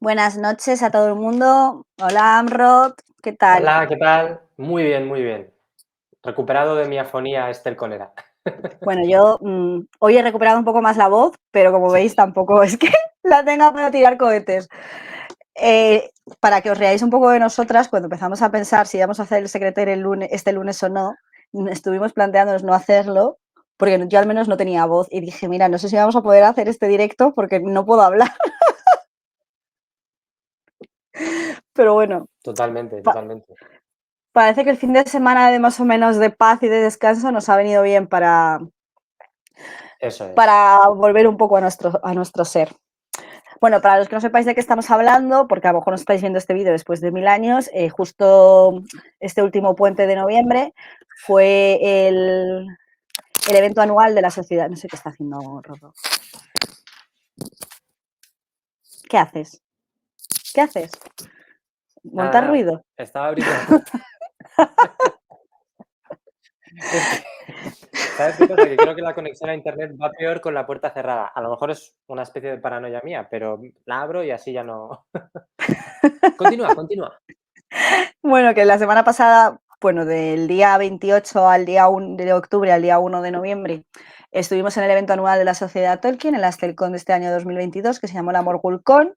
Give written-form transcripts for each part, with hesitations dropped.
Buenas noches a todo el mundo. Hola, Amrod, ¿qué tal? Hola, ¿qué tal? Muy bien, muy bien. Recuperado de mi afonía estelconera. Bueno, yo hoy he recuperado un poco más la voz, pero como Sí, veis tampoco es que la tenga para tirar cohetes. Para que os reáis un poco de nosotras, cuando empezamos a pensar si íbamos a hacer el secretario este lunes o no, estuvimos planteándonos no hacerlo, porque yo al menos no tenía voz y dije, mira, no sé si vamos a poder hacer este directo porque no puedo hablar. Pero bueno, totalmente, pa totalmente. parece que el fin de semana de más o menos de paz y de descanso nos ha venido bien Eso es. para volver un poco a nuestro ser. Bueno, para los que no sepáis de qué estamos hablando, porque a lo mejor no estáis viendo este vídeo después de 1000 años, justo este último puente de noviembre fue el evento anual de la sociedad. No sé qué está haciendo Rorro. ¿Qué haces? ¿Qué haces? Nada, ¿Montar nada. ruido? Estaba abriendo la puerta. Es que, ¿sabes qué pasa? Que creo que la conexión a internet va peor con la puerta cerrada. A lo mejor es una especie de paranoia mía, pero la abro y así ya no. Continúa, continúa. Bueno, que la semana pasada, bueno, del día 28 al día 1 de octubre al día 1 de noviembre, estuvimos en el evento anual de la Sociedad Tolkien, en la Astelcon de este año 2022, que se llamó la Morgulcon.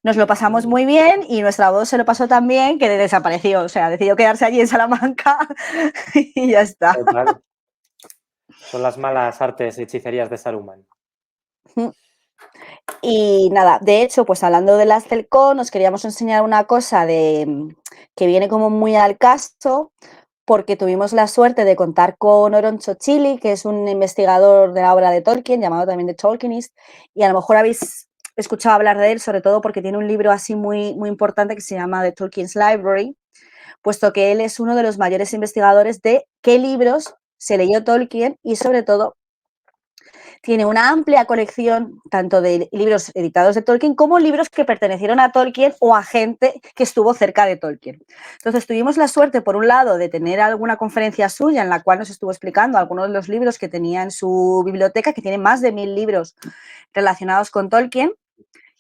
Nos lo pasamos Mm, muy bien y nuestra voz se lo pasó tan bien que desapareció, o sea, decidió quedarse allí en Salamanca y ya está. total. Son las malas artes y hechicerías de Saruman. Y nada, de hecho, pues hablando de las Telcon, nos queríamos enseñar una cosa que viene como muy al caso, porque tuvimos la suerte de contar con Oroncho Chili, que es un investigador de la obra de Tolkien, llamado también The Tolkienist, y a lo mejor habéis escuchado hablar de él, sobre todo porque tiene un libro así muy, muy importante que se llama The Tolkien's Library, puesto que él es uno de los mayores investigadores de qué libros se leyó Tolkien y sobre todo tiene una amplia colección tanto de libros editados de Tolkien como libros que pertenecieron a Tolkien o a gente que estuvo cerca de Tolkien. Entonces tuvimos la suerte, por un lado, de tener alguna conferencia suya en la cual nos estuvo explicando algunos de los libros que tenía en su biblioteca, que tiene más de 1000 libros relacionados con Tolkien.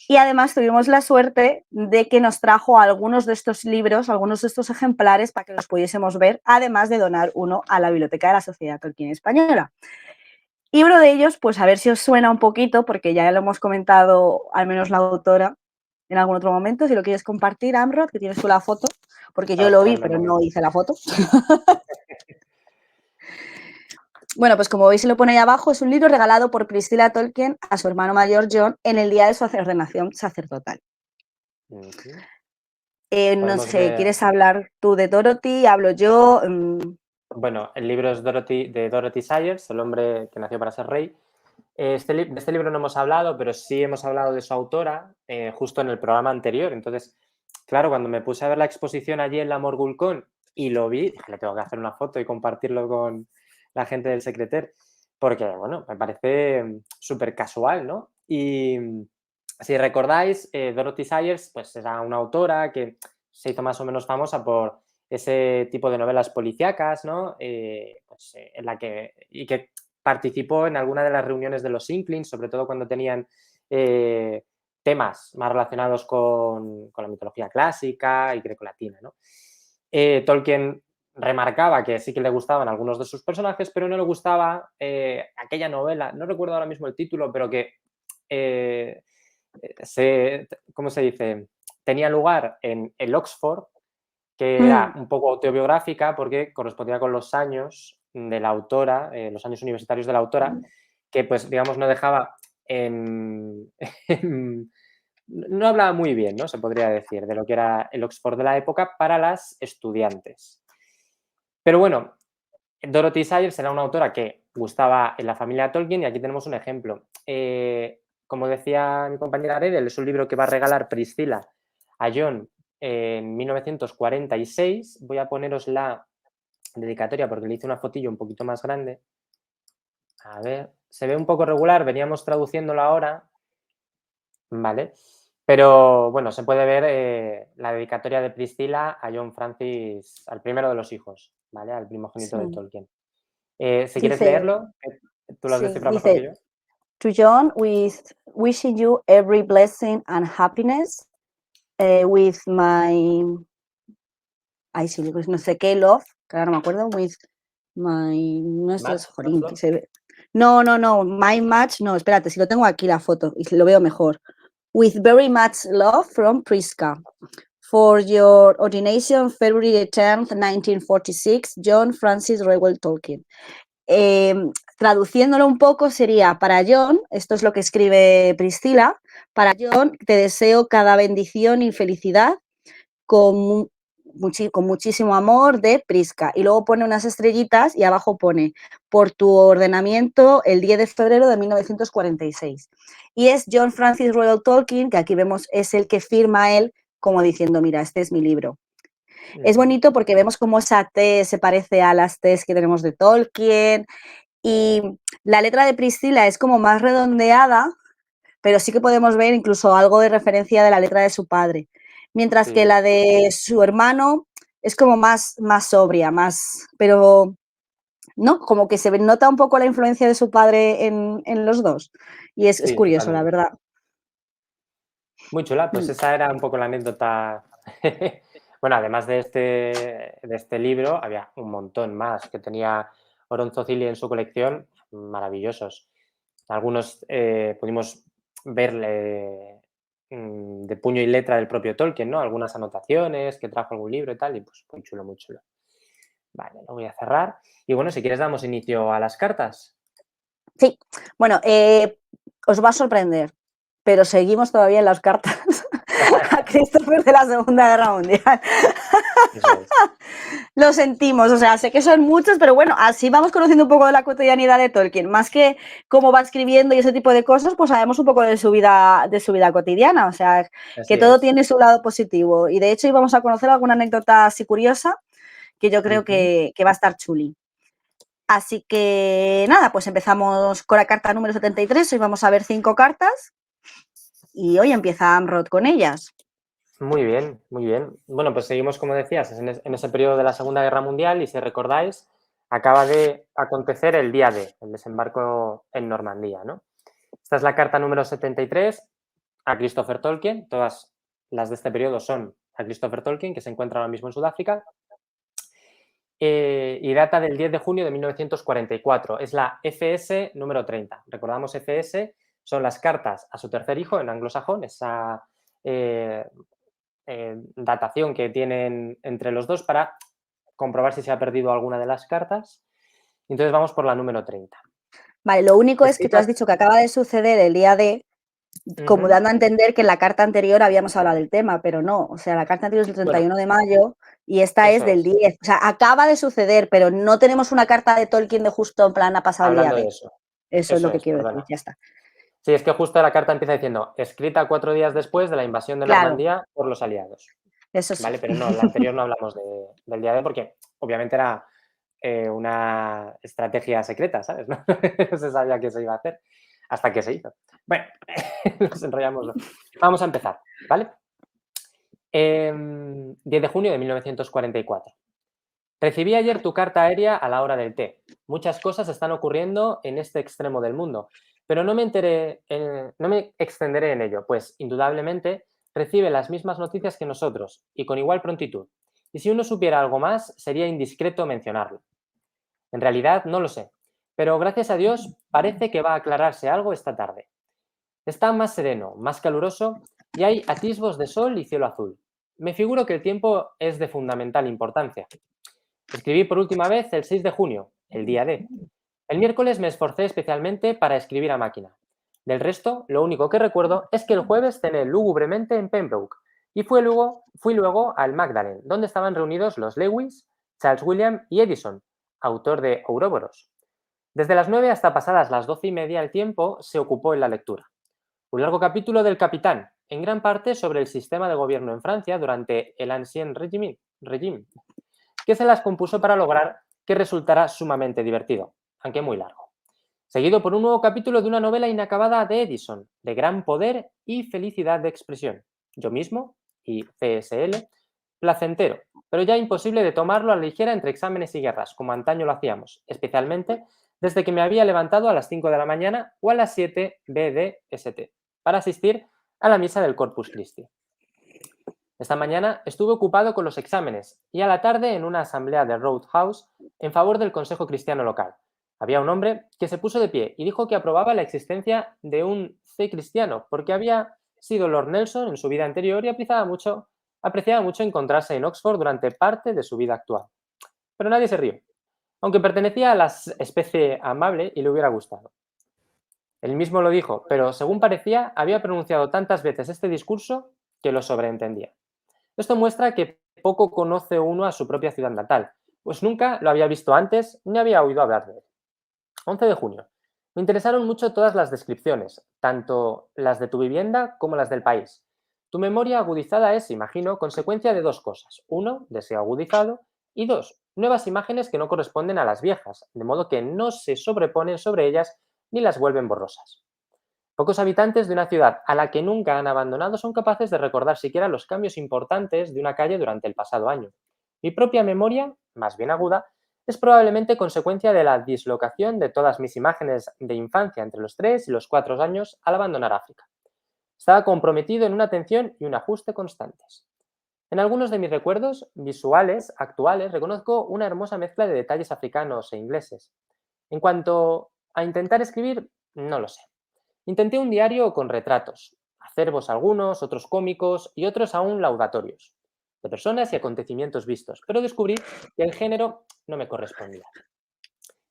Y además tuvimos la suerte de que nos trajo algunos de estos libros, algunos de estos ejemplares para que los pudiésemos ver, además de donar uno a la Biblioteca de la Sociedad Tolkien Española. Y uno de ellos, pues a ver si os suena un poquito, porque ya lo hemos comentado, al menos la autora, en algún otro momento. Si lo quieres compartir, Amrod, que tienes tú la foto, porque Para yo lo vi, extraerme pero móvil. no hice la foto. Bueno, pues como veis, se lo pone ahí abajo, es un libro regalado por Priscilla Tolkien a su hermano mayor John en el día de su ordenación sacerdotal. Ujú. No Podemos sé, ver. ¿quieres hablar tú de Dorothy? ¿Hablo yo? Bueno, el libro es de Dorothy Sayers, El hombre que nació para ser rey. De este libro no hemos hablado, pero sí hemos hablado de su autora justo en el programa anterior. Entonces, claro, cuando me puse a ver la exposición allí en la Morgulcón y lo vi, dije, le tengo que hacer una foto y compartirlo con la gente del Secreter, porque, bueno, me parece súper casual, ¿no? Y si recordáis, Dorothy Sayers, pues era una autora que se hizo más o menos famosa por ese tipo de novelas policíacas, ¿no? En la que participó en alguna de las reuniones de los Inklings, sobre todo cuando tenían temas más relacionados con la mitología clásica y grecolatina, ¿no? Tolkien remarcaba que sí que le gustaban algunos de sus personajes, pero no le gustaba aquella novela, no recuerdo ahora mismo el título, pero que eh, ¿cómo se dice? Tenía lugar en el Oxford, que era un poco autobiográfica porque correspondía con los años de la autora, los años universitarios de la autora, que pues digamos no dejaba en, no hablaba muy bien, ¿no? Se podría decir, de lo que era el Oxford de la época para las estudiantes. Pero bueno, Dorothy Sayers era una autora que gustaba en la familia Tolkien y aquí tenemos un ejemplo. Como decía mi compañera Redel, es un libro que va a regalar Priscilla a John en 1946. Voy a poneros la dedicatoria porque le hice una fotillo un poquito más grande. A ver, se ve un poco regular, veníamos traduciéndolo ahora, ¿vale? Pero bueno, se puede ver la dedicatoria de Priscilla a John Francis, al primero de los hijos, ¿vale? Al primogénito de Sí, Tolkien. Si quieres dice, leerlo, tú lo has sí, descifrado mejor que dice, yo. to John, with wishing you every blessing and happiness. with my... Ay, sí, pues no sé qué, love, que ahora no me acuerdo, with my... No, esto es, Match, jolín, Love. No, my match, no, espérate, si lo tengo aquí la foto y lo veo mejor. With very much love from Priska. For your ordination, February 10th, 1946, John Francis Reuel Tolkien. Traduciéndolo un poco sería, para John, esto es lo que escribe Priscila, para John te deseo cada bendición y felicidad con muchísimo amor de Prisca. Y luego pone unas estrellitas y abajo pone por tu ordenamiento el 10 de febrero de 1946. Y es John Francis Reuel Tolkien, que aquí vemos es el que firma él como diciendo, mira, este es mi libro. Es bonito porque vemos cómo esa T se parece a las T's que tenemos de Tolkien y la letra de Priscila es como más redondeada, pero sí que podemos ver incluso algo de referencia de la letra de su padre. Mientras que Sí, la de su hermano es como más sobria, pero no, como que se nota un poco la influencia de su padre en los dos. Y es sí, curioso, la totalmente. verdad. Muy chula, pues esa era un poco la anécdota. Bueno, además de este libro, había un montón más que tenía Oronzo Cili en su colección, maravillosos. Algunos pudimos verle de puño y letra del propio Tolkien, ¿no? Algunas anotaciones que trajo algún libro y tal, y pues muy chulo, muy chulo. Vale, lo voy a cerrar. Y bueno, si quieres damos inicio a las cartas. Sí, bueno, os va a sorprender, pero seguimos todavía en las cartas a Christopher de la Segunda Guerra Mundial. Eso es. Lo sentimos, o sea, sé que son muchos, pero bueno, así vamos conociendo un poco de la cotidianidad de Tolkien. Más que cómo va escribiendo y ese tipo de cosas, pues sabemos un poco de su vida cotidiana. O sea, que Así todo es. tiene su lado positivo. Y de hecho, íbamos a conocer alguna anécdota así curiosa que yo creo Ujú. que va a estar chuli. Así que nada, pues empezamos con la carta número 73. Hoy vamos a ver 5 cartas y hoy empieza Amrod con ellas. Muy bien, muy bien. Bueno, pues seguimos, como decías, en ese periodo de la Segunda Guerra Mundial y si recordáis, acaba de acontecer el día D, el desembarco en Normandía, ¿no? Esta es la carta número 73 a Christopher Tolkien. Todas las de este periodo son a Christopher Tolkien, que se encuentra ahora mismo en Sudáfrica, y data del 10 de junio de 1944. Es la FS número 30. Recordamos, FS son las cartas a su tercer hijo en anglosajón, esa datación que tienen entre los dos para comprobar si se ha perdido alguna de las cartas. Entonces vamos por la número 30. Vale, lo único es que tú has Escritas. dicho que acaba de suceder el día de, como Ujú. dando a entender que en la carta anterior habíamos hablado del tema, pero no, o sea, la carta anterior es del Bueno, 31 de mayo y esta es eso del es. 10. O sea, acaba de suceder, pero no tenemos una carta de Tolkien de justo en plan ha pasado el día Hablando de de. eso. Eso es lo Eso que es, quiero decir, perdona. ya está. Sí, es que justo la carta empieza diciendo, escrita 4 días después de la invasión de Claro, Normandía por los aliados. eso sí. ¿Vale? Pero no, la anterior no hablamos del día de porque obviamente era una estrategia secreta, ¿sabes? No, no se sabía que se iba a hacer hasta que se hizo. Bueno, nos enrollamos. Vamos a empezar, ¿vale? 10 de junio de 1944. Recibí ayer tu carta aérea a la hora del té. Muchas cosas están ocurriendo en este extremo del mundo, pero no me extenderé en ello, pues indudablemente recibe las mismas noticias que nosotros y con igual prontitud. Y si uno supiera algo más, sería indiscreto mencionarlo. En realidad no lo sé, pero gracias a Dios parece que va a aclararse algo esta tarde. Está más sereno, más caluroso y hay atisbos de sol y cielo azul. Me figuro que el tiempo es de fundamental importancia. Escribí por última vez el 6 de junio, el día D. El miércoles me esforcé especialmente para escribir a máquina. Del resto, lo único que recuerdo es que el jueves cené lúgubremente en Pembroke y fui luego al Magdalen, donde estaban reunidos los Lewis, Charles William y Edison, autor de Ouroboros. Desde las 9 hasta pasadas las 12:30 el tiempo se ocupó en la lectura. Un largo capítulo del Capitán, en gran parte sobre el sistema de gobierno en Francia durante el Ancien Régime, que se las compuso para lograr que resultara sumamente divertido, aunque muy largo. Seguido por un nuevo capítulo de una novela inacabada de Edison, de gran poder y felicidad de expresión. Yo mismo y CSL, placentero, pero ya imposible de tomarlo a la ligera entre exámenes y guerras, como antaño lo hacíamos, especialmente desde que me había levantado a las 5 de la mañana o a las 7 BDST, para asistir a la misa del Corpus Christi. Esta mañana estuve ocupado con los exámenes y a la tarde en una asamblea de Roadhouse en favor del Consejo Cristiano local. Había un hombre que se puso de pie y dijo que aprobaba la existencia de un C cristiano porque había sido Lord Nelson en su vida anterior y apreciaba mucho encontrarse en Oxford durante parte de su vida actual. Pero nadie se rió, aunque pertenecía a la especie amable y le hubiera gustado. Él mismo lo dijo, pero según parecía, había pronunciado tantas veces este discurso que lo sobreentendía. Esto muestra que poco conoce uno a su propia ciudad natal, pues nunca lo había visto antes ni había oído hablar de él. 11 de junio. Me interesaron mucho todas las descripciones, tanto las de tu vivienda como las del país. Tu memoria agudizada es, imagino, consecuencia de dos cosas. Uno, deseo agudizado, y dos, nuevas imágenes que no corresponden a las viejas, de modo que no se sobreponen sobre ellas ni las vuelven borrosas. Pocos habitantes de una ciudad a la que nunca han abandonado son capaces de recordar siquiera los cambios importantes de una calle durante el pasado año. Mi propia memoria, más bien aguda, es probablemente consecuencia de la dislocación de todas mis imágenes de infancia entre los 3 y los 4 años al abandonar África. Estaba comprometido en una atención y un ajuste constantes. En algunos de mis recuerdos visuales actuales reconozco una hermosa mezcla de detalles africanos e ingleses. En cuanto a intentar escribir, no lo sé. Intenté un diario con retratos, acervos algunos, otros cómicos y otros aún laudatorios, de personas y acontecimientos vistos, pero descubrí que el género no me correspondía.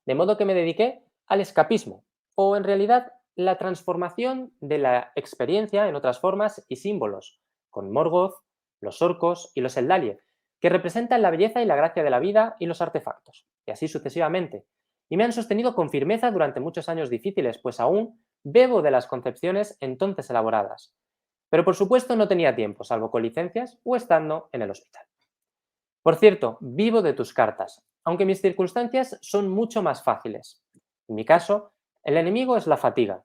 De modo que me dediqué al escapismo, o en realidad la transformación de la experiencia en otras formas y símbolos, con Morgoth, los orcos y los Eldalie, que representan la belleza y la gracia de la vida y los artefactos, y así sucesivamente, y me han sostenido con firmeza durante muchos años difíciles, pues aún bebo de las concepciones entonces elaboradas. Pero por supuesto no tenía tiempo, salvo con licencias o estando en el hospital. Por cierto, vivo de tus cartas, aunque mis circunstancias son mucho más fáciles. En mi caso, el enemigo es la fatiga,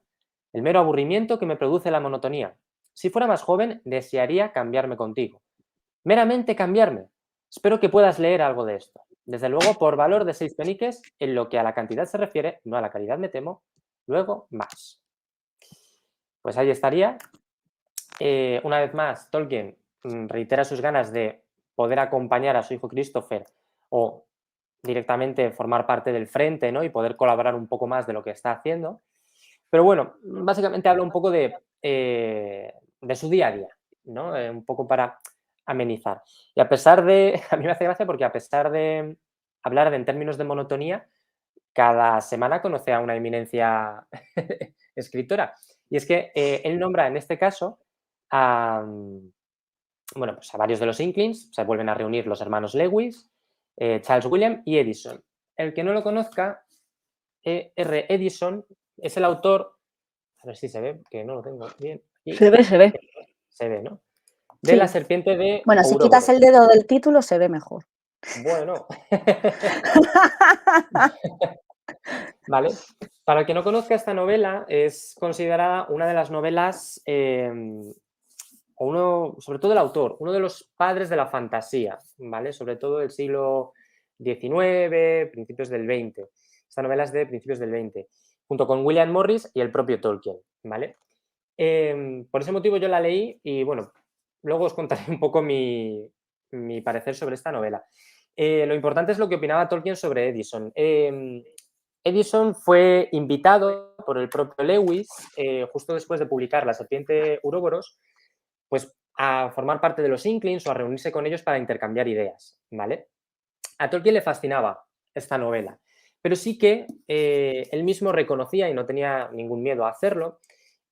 el mero aburrimiento que me produce la monotonía. Si fuera más joven, desearía cambiarme contigo. Meramente cambiarme. Espero que puedas leer algo de esto. Desde luego, por valor de 6 peniques, en lo que a la cantidad se refiere, no a la calidad me temo, luego más. Pues ahí estaría. Una vez más, Tolkien reitera sus ganas de poder acompañar a su hijo Christopher o directamente formar parte del frente, ¿no? Y poder colaborar un poco más de lo que está haciendo. Pero bueno, básicamente habla un poco de su día a día, ¿no? Un poco para amenizar. Y a pesar de, a mí me hace gracia porque a pesar de hablar en términos de monotonía, cada semana conoce a una eminencia escritora. Y es que él nombra en este caso a, bueno, pues a varios de los Inklings, se vuelven a reunir los hermanos Lewis, Charles William y Edison. El que no lo conozca, R. Edison, es el autor, a ver si se ve, que no lo tengo bien aquí, Se ve, se ve. se ve, ¿no? De La Sí. serpiente de Bueno, si quitas Ouroboros. el dedo del título se ve mejor. Bueno. Vale. Para el que no conozca esta novela, es considerada una de las novelas, o uno, sobre todo el autor, uno de los padres de la fantasía, ¿vale? Sobre todo del siglo XIX, principios del XX. Esta novela es de principios del XX, junto con William Morris y el propio Tolkien, ¿vale? Por ese motivo yo la leí y, bueno, luego os contaré un poco mi parecer sobre esta novela. Lo importante es lo que opinaba Tolkien sobre Edison. Edison fue invitado por el propio Lewis, justo después de publicar La serpiente Ouroboros, pues a formar parte de los Inklings o a reunirse con ellos para intercambiar ideas, ¿vale? A Tolkien le fascinaba esta novela, pero sí que él mismo reconocía, y no tenía ningún miedo a hacerlo,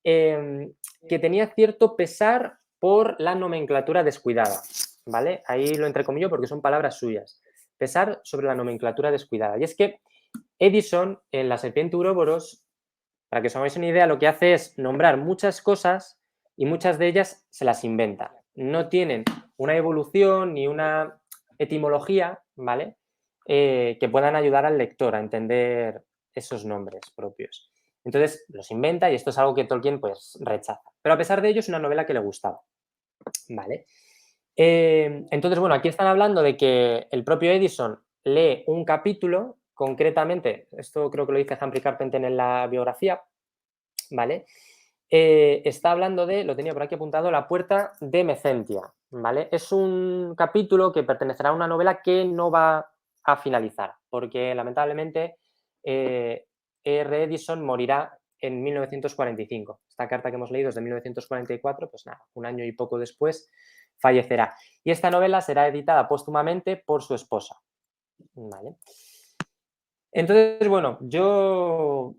que tenía cierto pesar por la nomenclatura descuidada, ¿vale? Ahí lo entrecomillo porque son palabras suyas. Pesar sobre la nomenclatura descuidada. Y es que Edison, en La serpiente Ouroboros, para que os hagáis una idea, lo que hace es nombrar muchas cosas y muchas de ellas se las inventa. No tienen una evolución ni una etimología, ¿vale? Que puedan ayudar al lector a entender esos nombres propios. Entonces los inventa y esto es algo que Tolkien pues rechaza. Pero a pesar de ello es una novela que le gustaba, ¿vale? Entonces, bueno, aquí están hablando de que el propio Edison lee un capítulo, concretamente, esto creo que lo dice Humphrey Carpenter en la biografía, ¿vale? Está hablando de, lo tenía por aquí apuntado, la puerta de Mecentia, ¿vale? Es un capítulo que pertenecerá a una novela que no va a finalizar, porque lamentablemente R. Edison morirá en 1945. Esta carta que hemos leído es de 1944, pues nada, un año y poco después fallecerá. Y esta novela será editada póstumamente por su esposa, ¿vale? Entonces, bueno,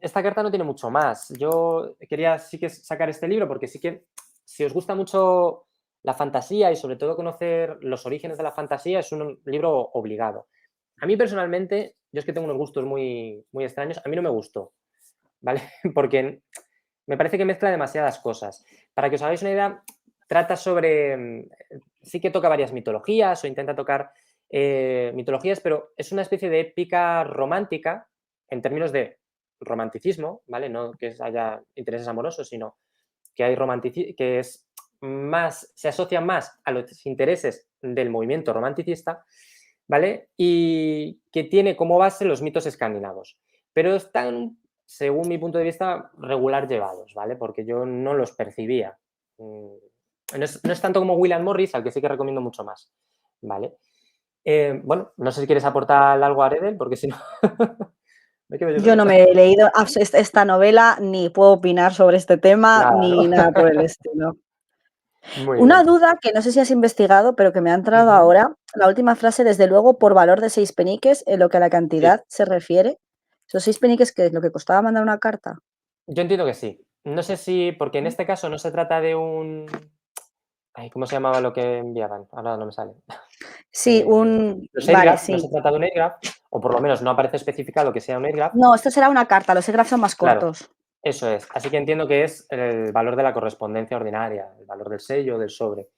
esta carta no tiene mucho más. Yo quería sí que sacar este libro porque sí que, si os gusta mucho la fantasía y sobre todo conocer los orígenes de la fantasía, es un libro obligado. A mí personalmente, yo es que tengo unos gustos muy, muy extraños, a mí no me gustó, ¿vale? Porque me parece que mezcla demasiadas cosas. Para que os hagáis una idea, trata sobre, sí que toca varias mitologías o intenta tocar mitologías, pero es una especie de épica romántica en términos de romanticismo, ¿vale? No que haya intereses amorosos, sino que hay que es más, se asocia más a los intereses del movimiento romanticista, ¿vale? Y que tiene como base los mitos escandinavos. Pero están, según mi punto de vista, regular llevados, ¿vale? Porque yo no los percibía. No es tanto como William Morris, al que sí que recomiendo mucho más, ¿vale? Bueno, no sé si quieres aportar algo a Aredel, porque si no, me quedo yo Yo solo. no me he leído esta novela, ni puedo opinar sobre este tema, Nada, ¿no? ni nada por el estilo. Muy Una bien. duda que no sé si has investigado, pero que me ha entrado Ujú. ahora, la última frase, desde luego, por valor de 6 peniques, en lo que a la Sí, cantidad se refiere. ¿Esos 6 peniques qué es lo que costaba mandar una carta? yo entiendo que sí. No sé si, porque en este caso no se trata de un... Ay, ¿cómo se llamaba lo que enviaban? Ahora no me sale. Sí, Los vale, airgraph, no sí. se trata de un airgraph, o por lo menos no aparece especificado que sea un airgraph. No, esto será una carta, los EGRAF son más Claro, cortos. eso es. Así que entiendo que es el valor de la correspondencia ordinaria, el valor del sello, del sobre.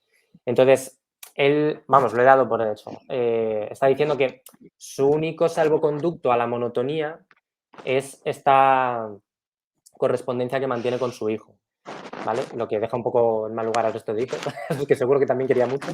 Entonces, él, vamos, lo he dado por hecho. Está diciendo que su único salvoconducto a la monotonía es esta correspondencia que mantiene con su hijo, ¿vale? Lo que deja un poco en mal lugar al resto de hijos, que seguro que también quería mucho.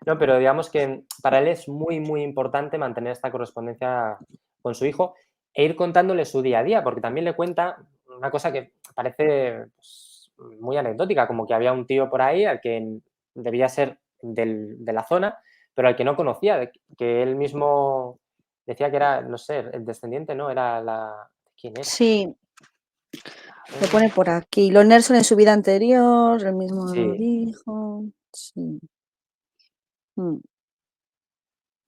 No, pero digamos que para él es muy, muy importante mantener esta correspondencia con su hijo e ir contándole su día a día, porque también le cuenta una cosa que parece pues, muy anecdótica, como que había un tío por ahí al que debía ser de la zona, pero al que no conocía, que él mismo decía que era, no sé, el descendiente, ¿no? Era la... ¿Quién era? Sí, A lo ver. pone por aquí. Lo Nelson en su vida anterior, él mismo lo Sí, dijo. Sí. Mm.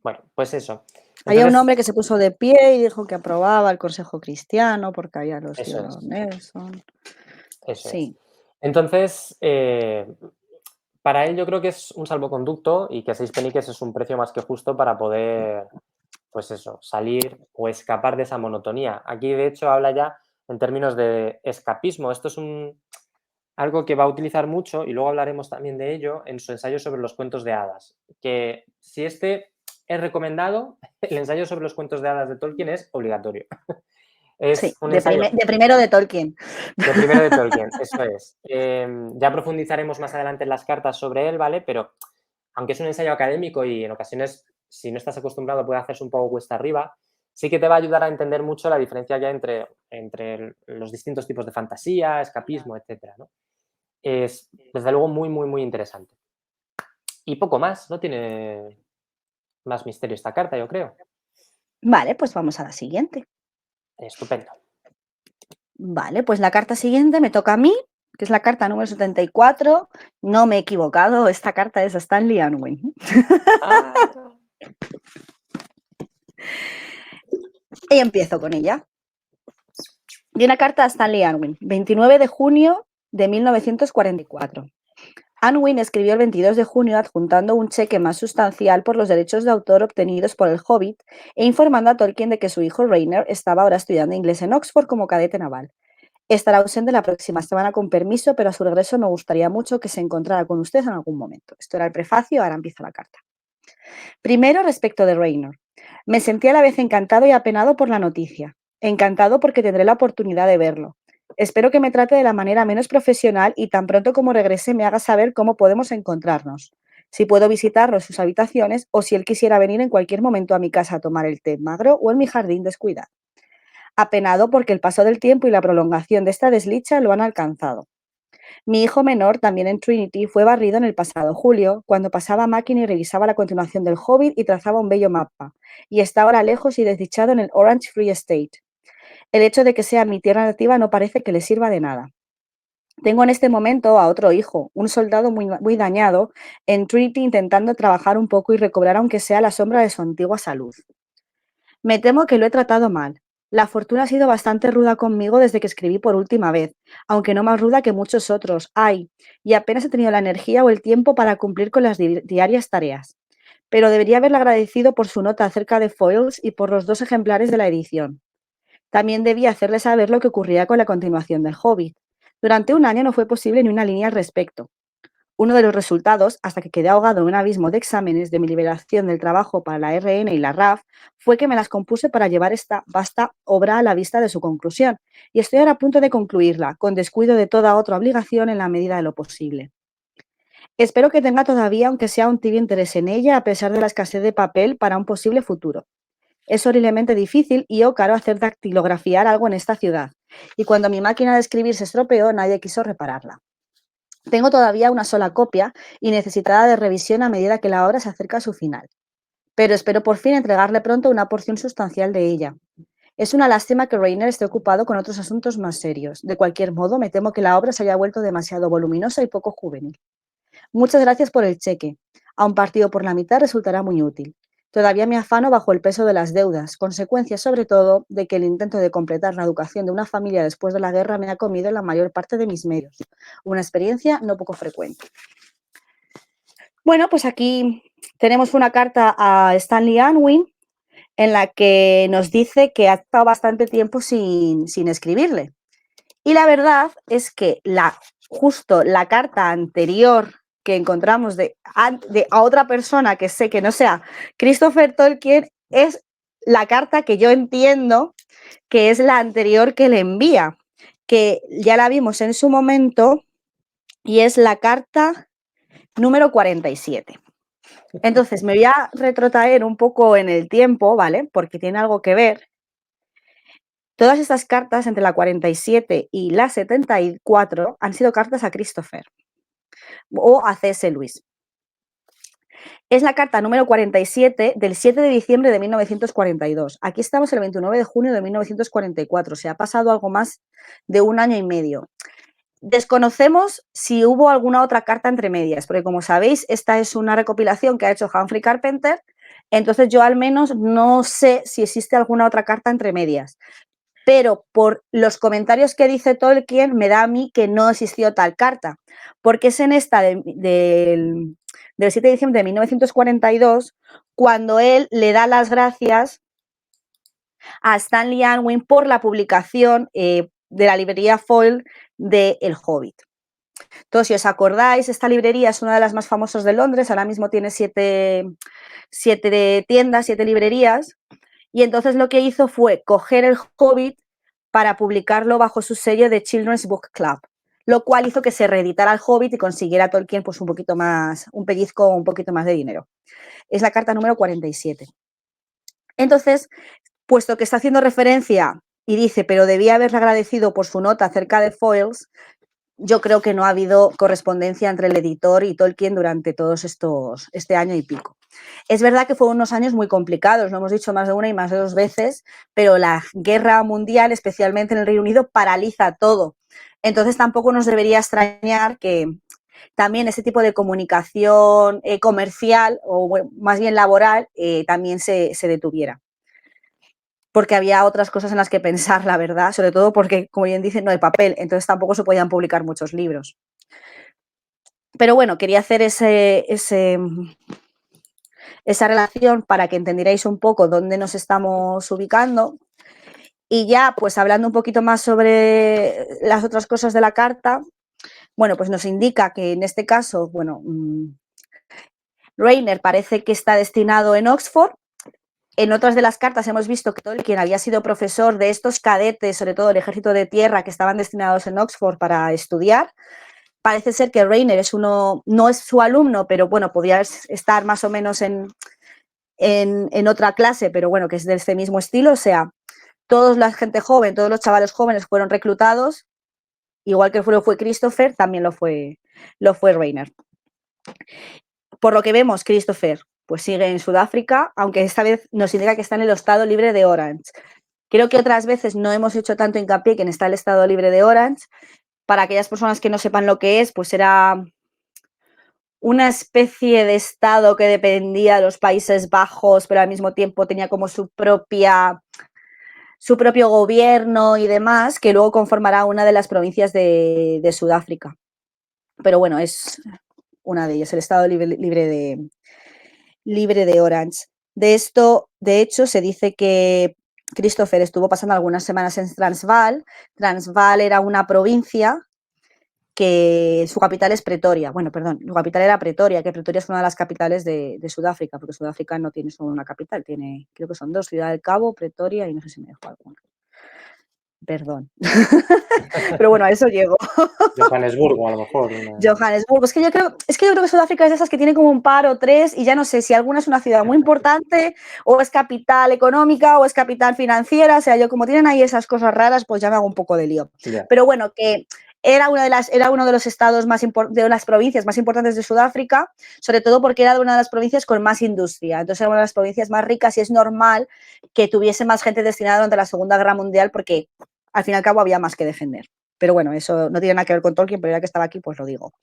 bueno, pues eso. Había un Entonces, hombre que se puso de pie y dijo que aprobaba el consejo cristiano porque había los eso tíos es. Nelson. Eso es. Sí, Entonces, para él yo creo que es un salvoconducto y que 6 peniques es un precio más que justo para poder, pues eso, salir o escapar de esa monotonía. Aquí, de hecho, habla ya en términos de escapismo. Esto es algo que va a utilizar mucho, y luego hablaremos también de ello, en su ensayo sobre los cuentos de hadas. Que si este es recomendado, el ensayo sobre los cuentos de hadas de Tolkien es obligatorio. sí, Es un ensayo de primero de Tolkien. de primero de Tolkien, eso es. Ya profundizaremos más adelante en las cartas sobre él, ¿vale? Pero aunque es un ensayo académico y en ocasiones, si no estás acostumbrado, puede hacerse un poco cuesta arriba, sí que te va a ayudar a entender mucho la diferencia ya entre los distintos tipos de fantasía, escapismo, etcétera, ¿no? Es, desde luego, muy, muy, muy interesante. Y poco más, no tiene más misterio esta carta, yo creo. Vale, pues vamos a la siguiente. Estupendo. Vale, pues la carta siguiente me toca a mí, que es la carta número 74. No me he equivocado, esta carta es a Stanley Unwin. Ah, Y empiezo con ella. De una carta a Stanley Unwin, 29 de junio de 1944. Unwin escribió el 22 de junio adjuntando un cheque más sustancial por los derechos de autor obtenidos por El Hobbit e informando a Tolkien de que su hijo Rainer estaba ahora estudiando inglés en Oxford como cadete naval. Estará ausente la próxima semana con permiso, pero a su regreso me gustaría mucho que se encontrara con usted en algún momento. Esto era el prefacio, ahora empieza la carta. Primero, respecto de Raynor. Me sentí a la vez encantado y apenado por la noticia. Encantado porque tendré la oportunidad de verlo. Espero que me trate de la manera menos profesional y tan pronto como regrese me haga saber cómo podemos encontrarnos. Si puedo visitarlo en sus habitaciones o si él quisiera venir en cualquier momento a mi casa a tomar el té magro o en mi jardín descuidado. Apenado porque el paso del tiempo y la prolongación de esta desdicha lo han alcanzado. Mi hijo menor, también en Trinity, fue barrido en el pasado julio, cuando pasaba a máquina y revisaba la continuación del Hobbit y trazaba un bello mapa, y está ahora lejos y desdichado en el Orange Free State. El hecho de que sea mi tierra nativa no parece que le sirva de nada. Tengo en este momento a otro hijo, un soldado muy dañado, en Trinity intentando trabajar un poco y recobrar aunque sea la sombra de su antigua salud. Me temo que lo he tratado mal. La fortuna ha sido bastante ruda conmigo desde que escribí por última vez, aunque no más ruda que muchos otros. Ay, y apenas he tenido la energía o el tiempo para cumplir con las diarias tareas. Pero debería haberle agradecido por su nota acerca de Foils y por los 2 ejemplares de la edición. También debía hacerle saber lo que ocurría con la continuación del Hobbit. Durante un año no fue posible ni una línea al respecto. Uno de los resultados, hasta que quedé ahogado en un abismo de exámenes de mi liberación del trabajo para la RN y la RAF, fue que me las compuse para llevar esta vasta obra a la vista de su conclusión, y estoy ahora a punto de concluirla, con descuido de toda otra obligación en la medida de lo posible. Espero que tenga todavía, aunque sea un tibio interés en ella, a pesar de la escasez de papel para un posible futuro. Es horriblemente difícil y o caro hacer dactilografiar algo en esta ciudad, y cuando mi máquina de escribir se estropeó, nadie quiso repararla. Tengo todavía una sola copia y necesitada de revisión a medida que la obra se acerca a su final, pero espero por fin entregarle pronto una porción sustancial de ella. Es una lástima que Reiner esté ocupado con otros asuntos más serios. De cualquier modo, me temo que la obra se haya vuelto demasiado voluminosa y poco juvenil. Muchas gracias por el cheque. Aun partido por la mitad resultará muy útil. Todavía me afano bajo el peso de las deudas, consecuencia sobre todo de que el intento de completar la educación de una familia después de la guerra me ha comido la mayor parte de mis medios. Una experiencia no poco frecuente. Bueno, pues aquí tenemos una carta a Stanley Unwin en la que nos dice que ha estado bastante tiempo sin escribirle. Y la verdad es que justo la carta anterior que encontramos a otra persona que sé que no sea Christopher Tolkien es la carta que yo entiendo que es la anterior que le envía, que ya la vimos en su momento y es la carta número 47. Entonces me voy a retrotraer un poco en el tiempo, ¿vale? Porque tiene algo que ver. Todas estas cartas, entre la 47 y la 74, han sido cartas a Christopher o a C.S. Lewis. Es la carta número 47 del 7 de diciembre de 1942. Aquí estamos el 29 de junio de 1944. Se ha pasado algo más de un año y medio. Desconocemos si hubo alguna otra carta entre medias, porque como sabéis, esta es una recopilación que ha hecho Humphrey Carpenter, entonces yo al menos no sé si existe alguna otra carta entre medias. Pero por los comentarios que dice Tolkien, me da a mí que no existió tal carta, porque es en esta del 7 de diciembre de 1942 cuando él le da las gracias a Stanley Unwin por la publicación de la librería Foyle de El Hobbit. Entonces, si os acordáis, esta librería es una de las más famosas de Londres, ahora mismo tiene 7 tiendas, 7 librerías, y entonces lo que hizo fue coger El Hobbit para publicarlo bajo su sello de Children's Book Club, lo cual hizo que se reeditara El Hobbit y consiguiera Tolkien pues un poquito más, un pellizco, un poquito más de dinero. Es la carta número 47. Entonces, puesto que está haciendo referencia y dice, pero debía haberle agradecido por su nota acerca de Foils, yo creo que no ha habido correspondencia entre el editor y Tolkien durante todos este año y pico. Es verdad que fueron unos años muy complicados, lo hemos dicho más de una y más de dos veces, pero la guerra mundial, especialmente en el Reino Unido, paraliza todo. Entonces tampoco nos debería extrañar que también ese tipo de comunicación comercial o más bien laboral también se detuviera. Porque había otras cosas en las que pensar, la verdad, sobre todo porque, como bien dicen, no hay papel, entonces tampoco se podían publicar muchos libros. Pero bueno, quería hacer esa relación para que entendierais un poco dónde nos estamos ubicando. Y ya, pues hablando un poquito más sobre las otras cosas de la carta, bueno, pues nos indica que en este caso, bueno, Reiner parece que está destinado en Oxford. En otras de las cartas hemos visto que Tolkien había sido profesor de estos cadetes, sobre todo del ejército de tierra, que estaban destinados en Oxford para estudiar. Parece ser que Reiner no es su alumno, pero bueno, podría estar más o menos en otra clase, pero bueno, que es de este mismo estilo. O sea, toda la gente joven, todos los chavales jóvenes fueron reclutados igual que lo fue Christopher, también lo fue Reiner. Por lo que vemos, Christopher pues sigue en Sudáfrica, aunque esta vez nos indica que está en el estado libre de Orange. Creo que otras veces no hemos hecho tanto hincapié que está el estado libre de Orange. Para aquellas personas que no sepan lo que es, pues era una especie de estado que dependía de los Países Bajos, pero al mismo tiempo tenía como su propio gobierno y demás, que luego conformará una de las provincias de Sudáfrica. Pero bueno, es una de ellas, el estado libre de Orange. De esto, de hecho, se dice que Christopher estuvo pasando algunas semanas en Transvaal. Transvaal era una provincia que su capital es Pretoria. Bueno, perdón, su capital era Pretoria, que Pretoria es una de las capitales de Sudáfrica, porque Sudáfrica no tiene solo una capital, tiene, creo que son dos, Ciudad del Cabo, Pretoria y no sé si me dejo alguna. Perdón. Pero bueno, a eso llego. Johannesburgo, a lo mejor. Johannesburgo. Es que yo creo que Sudáfrica es de esas que tiene como un par o tres y ya no sé si alguna es una ciudad muy importante o es capital económica o es capital financiera. O sea, yo como tienen ahí esas cosas raras, pues ya me hago un poco de lío. Yeah. Pero bueno, que era uno de los estados de las provincias más importantes de Sudáfrica, sobre todo porque era una de las provincias con más industria. Entonces era una de las provincias más ricas y es normal que tuviese más gente destinada durante la Segunda Guerra Mundial porque al fin y al cabo había más que defender. Pero bueno, eso no tiene nada que ver con Tolkien, pero ya que estaba aquí, pues lo digo.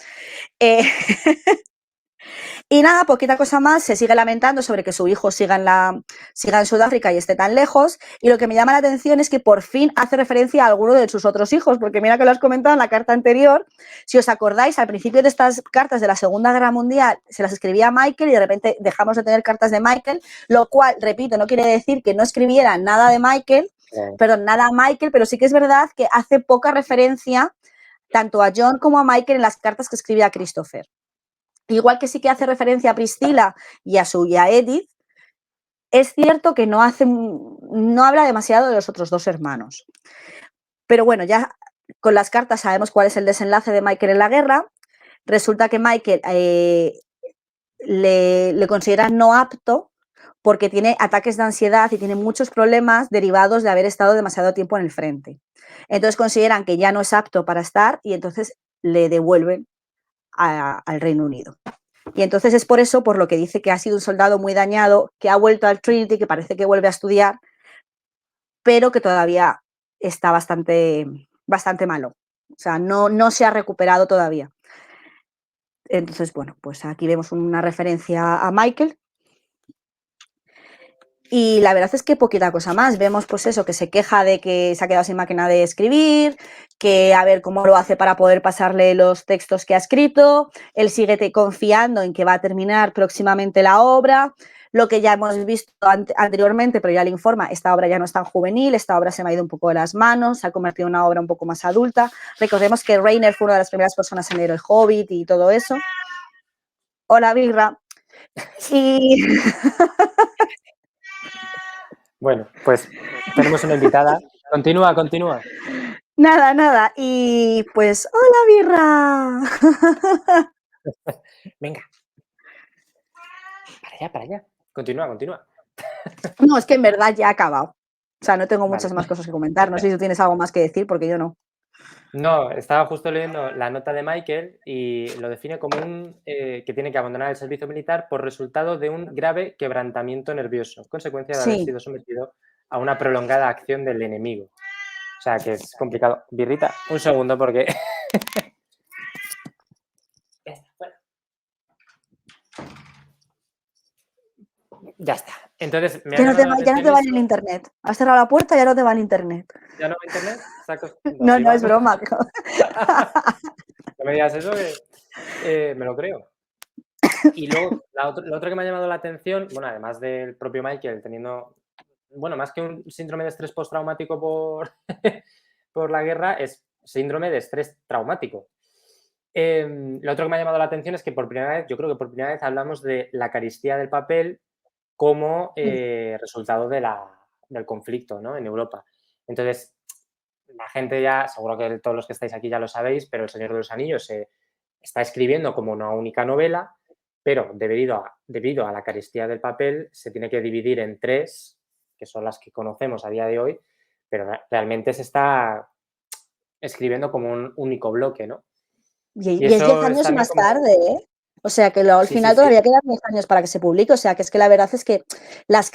Y nada, poquita cosa más, se sigue lamentando sobre que su hijo siga en Sudáfrica y esté tan lejos. Y lo que me llama la atención es que por fin hace referencia a alguno de sus otros hijos, porque mira que lo has comentado en la carta anterior. Si os acordáis, al principio de estas cartas de la Segunda Guerra Mundial se las escribía a Michael y de repente dejamos de tener cartas de Michael, lo cual, repito, no quiere decir que no escribiera nada de Michael, nada a Michael, pero sí que es verdad que hace poca referencia tanto a John como a Michael en las cartas que escribe a Christopher. Igual que sí que hace referencia a Priscila y a Edith, es cierto que no habla demasiado de los otros dos hermanos. Pero bueno, ya con las cartas sabemos cuál es el desenlace de Michael en la guerra. Resulta que Michael le consideran no apto porque tiene ataques de ansiedad y tiene muchos problemas derivados de haber estado demasiado tiempo en el frente. Entonces consideran que ya no es apto para estar y entonces le devuelven al Reino Unido. Y entonces es por eso, por lo que dice que ha sido un soldado muy dañado, que ha vuelto al Trinity, que parece que vuelve a estudiar, pero que todavía está bastante malo. O sea, no se ha recuperado todavía. Entonces, bueno, pues aquí vemos una referencia a Michael. Y la verdad es que poquita cosa más. Vemos pues eso, que se queja de que se ha quedado sin máquina de escribir, que a ver cómo lo hace para poder pasarle los textos que ha escrito. Él sigue confiando en que va a terminar próximamente la obra. Lo que ya hemos visto anteriormente, pero ya le informa, esta obra ya no es tan juvenil, esta obra se me ha ido un poco de las manos, se ha convertido en una obra un poco más adulta. Recordemos que Reiner fue una de las primeras personas en leer El Hobbit y todo eso. Hola, Birra. Y... Bueno, pues tenemos una invitada. Continúa. Nada. Y pues, hola, Birra. Venga. Para allá. Continúa. No, es que en verdad ya ha acabado. O sea, no tengo muchas Vale. más cosas que comentar. No sé si tú tienes algo más que decir, porque yo no. No, estaba justo leyendo la nota de Michael y lo define como que tiene que abandonar el servicio militar por resultado de un grave quebrantamiento nervioso, consecuencia de haber Sí. sido sometido a una prolongada acción del enemigo. O sea, que es complicado. Birrita, un segundo porque... Ya está. Entonces, me ha Ya no llamado la te atención va en el eso. internet. Has cerrado la puerta, ya no te va en internet. ¿Ya no va a internet? No, No, si no, va. es broma. No me digas eso que me lo creo. Y luego, la otra que me ha llamado la atención, bueno, además del propio Michael teniendo, bueno, más que un síndrome de estrés postraumático por la guerra, es síndrome de estrés traumático. Lo otro que me ha llamado la atención es que yo creo que por primera vez hablamos de la carestía del papel como resultado del conflicto, ¿no? En Europa. Entonces, la gente ya, seguro que todos los que estáis aquí ya lo sabéis, pero El Señor de los Anillos se está escribiendo como una única novela, pero debido a la carestía del papel se tiene que dividir en tres, que son las que conocemos a día de hoy, pero realmente se está escribiendo como un único bloque, ¿no? Y Y es 10 eso es años también más como... tarde, ¿eh? O sea, que luego al Sí, sí, final sí. todavía quedan 10 años para que se publique. O sea, que es que la verdad es que las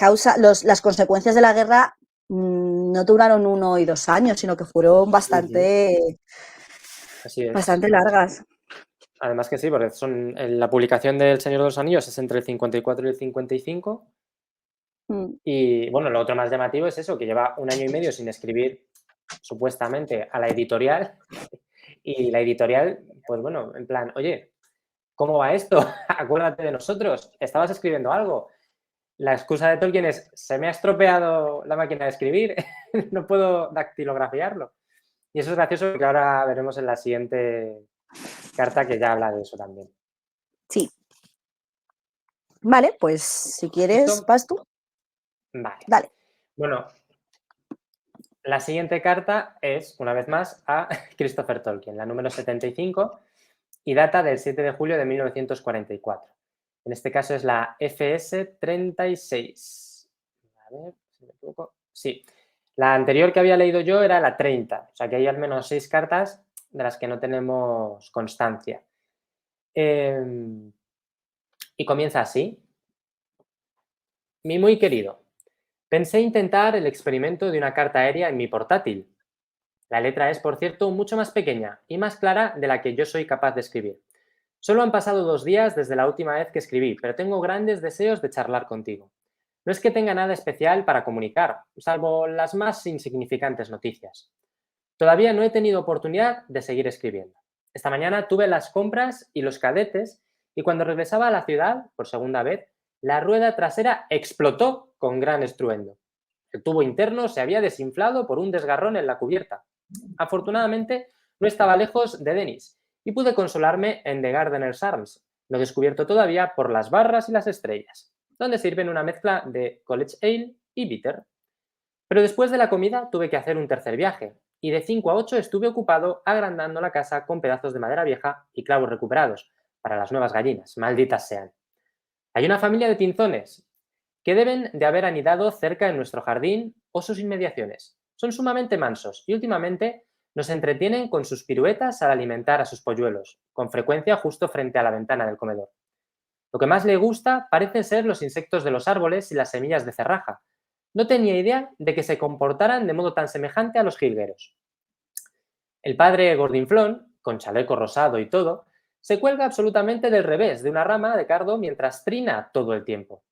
consecuencias de la guerra no duraron 1 y 2 años, sino que fueron Ujú. bastante, Así es. bastante largas. Además que sí, porque la publicación del Señor de los Anillos es entre el 54 y el 55. Mm. Y bueno, lo otro más llamativo es eso, que lleva 1 año y medio sin escribir supuestamente a la editorial. Y la editorial, pues bueno, en plan, oye, ¿cómo va esto? Acuérdate de nosotros, estabas escribiendo algo. La excusa de Tolkien es, se me ha estropeado la máquina de escribir, no puedo dactilografiarlo. Y eso es gracioso porque ahora veremos en la siguiente carta que ya habla de eso también. Sí. Vale, pues si quieres, ¿Listo? vas tú. Vale. Dale. Bueno, la siguiente carta es, una vez más, a Christopher Tolkien, la número 75, y data del 7 de julio de 1944. En este caso es la FS 36. A ver si me equivoco. Sí. La anterior que había leído yo era la 30, o sea que hay al menos 6 cartas de las que no tenemos constancia. Y comienza así. Mi muy querido, pensé intentar el experimento de una carta aérea en mi portátil. La letra es, por cierto, mucho más pequeña y más clara de la que yo soy capaz de escribir. Solo han pasado 2 días desde la última vez que escribí, pero tengo grandes deseos de charlar contigo. No es que tenga nada especial para comunicar, salvo las más insignificantes noticias. Todavía no he tenido oportunidad de seguir escribiendo. Esta mañana tuve las compras y los cadetes y cuando regresaba a la ciudad, por segunda vez, la rueda trasera explotó con gran estruendo. El tubo interno se había desinflado por un desgarrón en la cubierta. Afortunadamente, no estaba lejos de Denis y pude consolarme en The Gardener's Arms, lo descubierto todavía por las barras y las estrellas, donde sirven una mezcla de College Ale y Bitter. Pero después de la comida tuve que hacer un tercer viaje, y de 5 a 8 estuve ocupado agrandando la casa con pedazos de madera vieja y clavos recuperados, para las nuevas gallinas, malditas sean. Hay una familia de pinzones que deben de haber anidado cerca de nuestro jardín o sus inmediaciones. Son sumamente mansos y últimamente nos entretienen con sus piruetas al alimentar a sus polluelos, con frecuencia justo frente a la ventana del comedor. Lo que más le gusta parecen ser los insectos de los árboles y las semillas de cerraja. No tenía idea de que se comportaran de modo tan semejante a los jilgueros. El padre Gordinflón, con chaleco rosado y todo, se cuelga absolutamente del revés de una rama de cardo mientras trina todo el tiempo.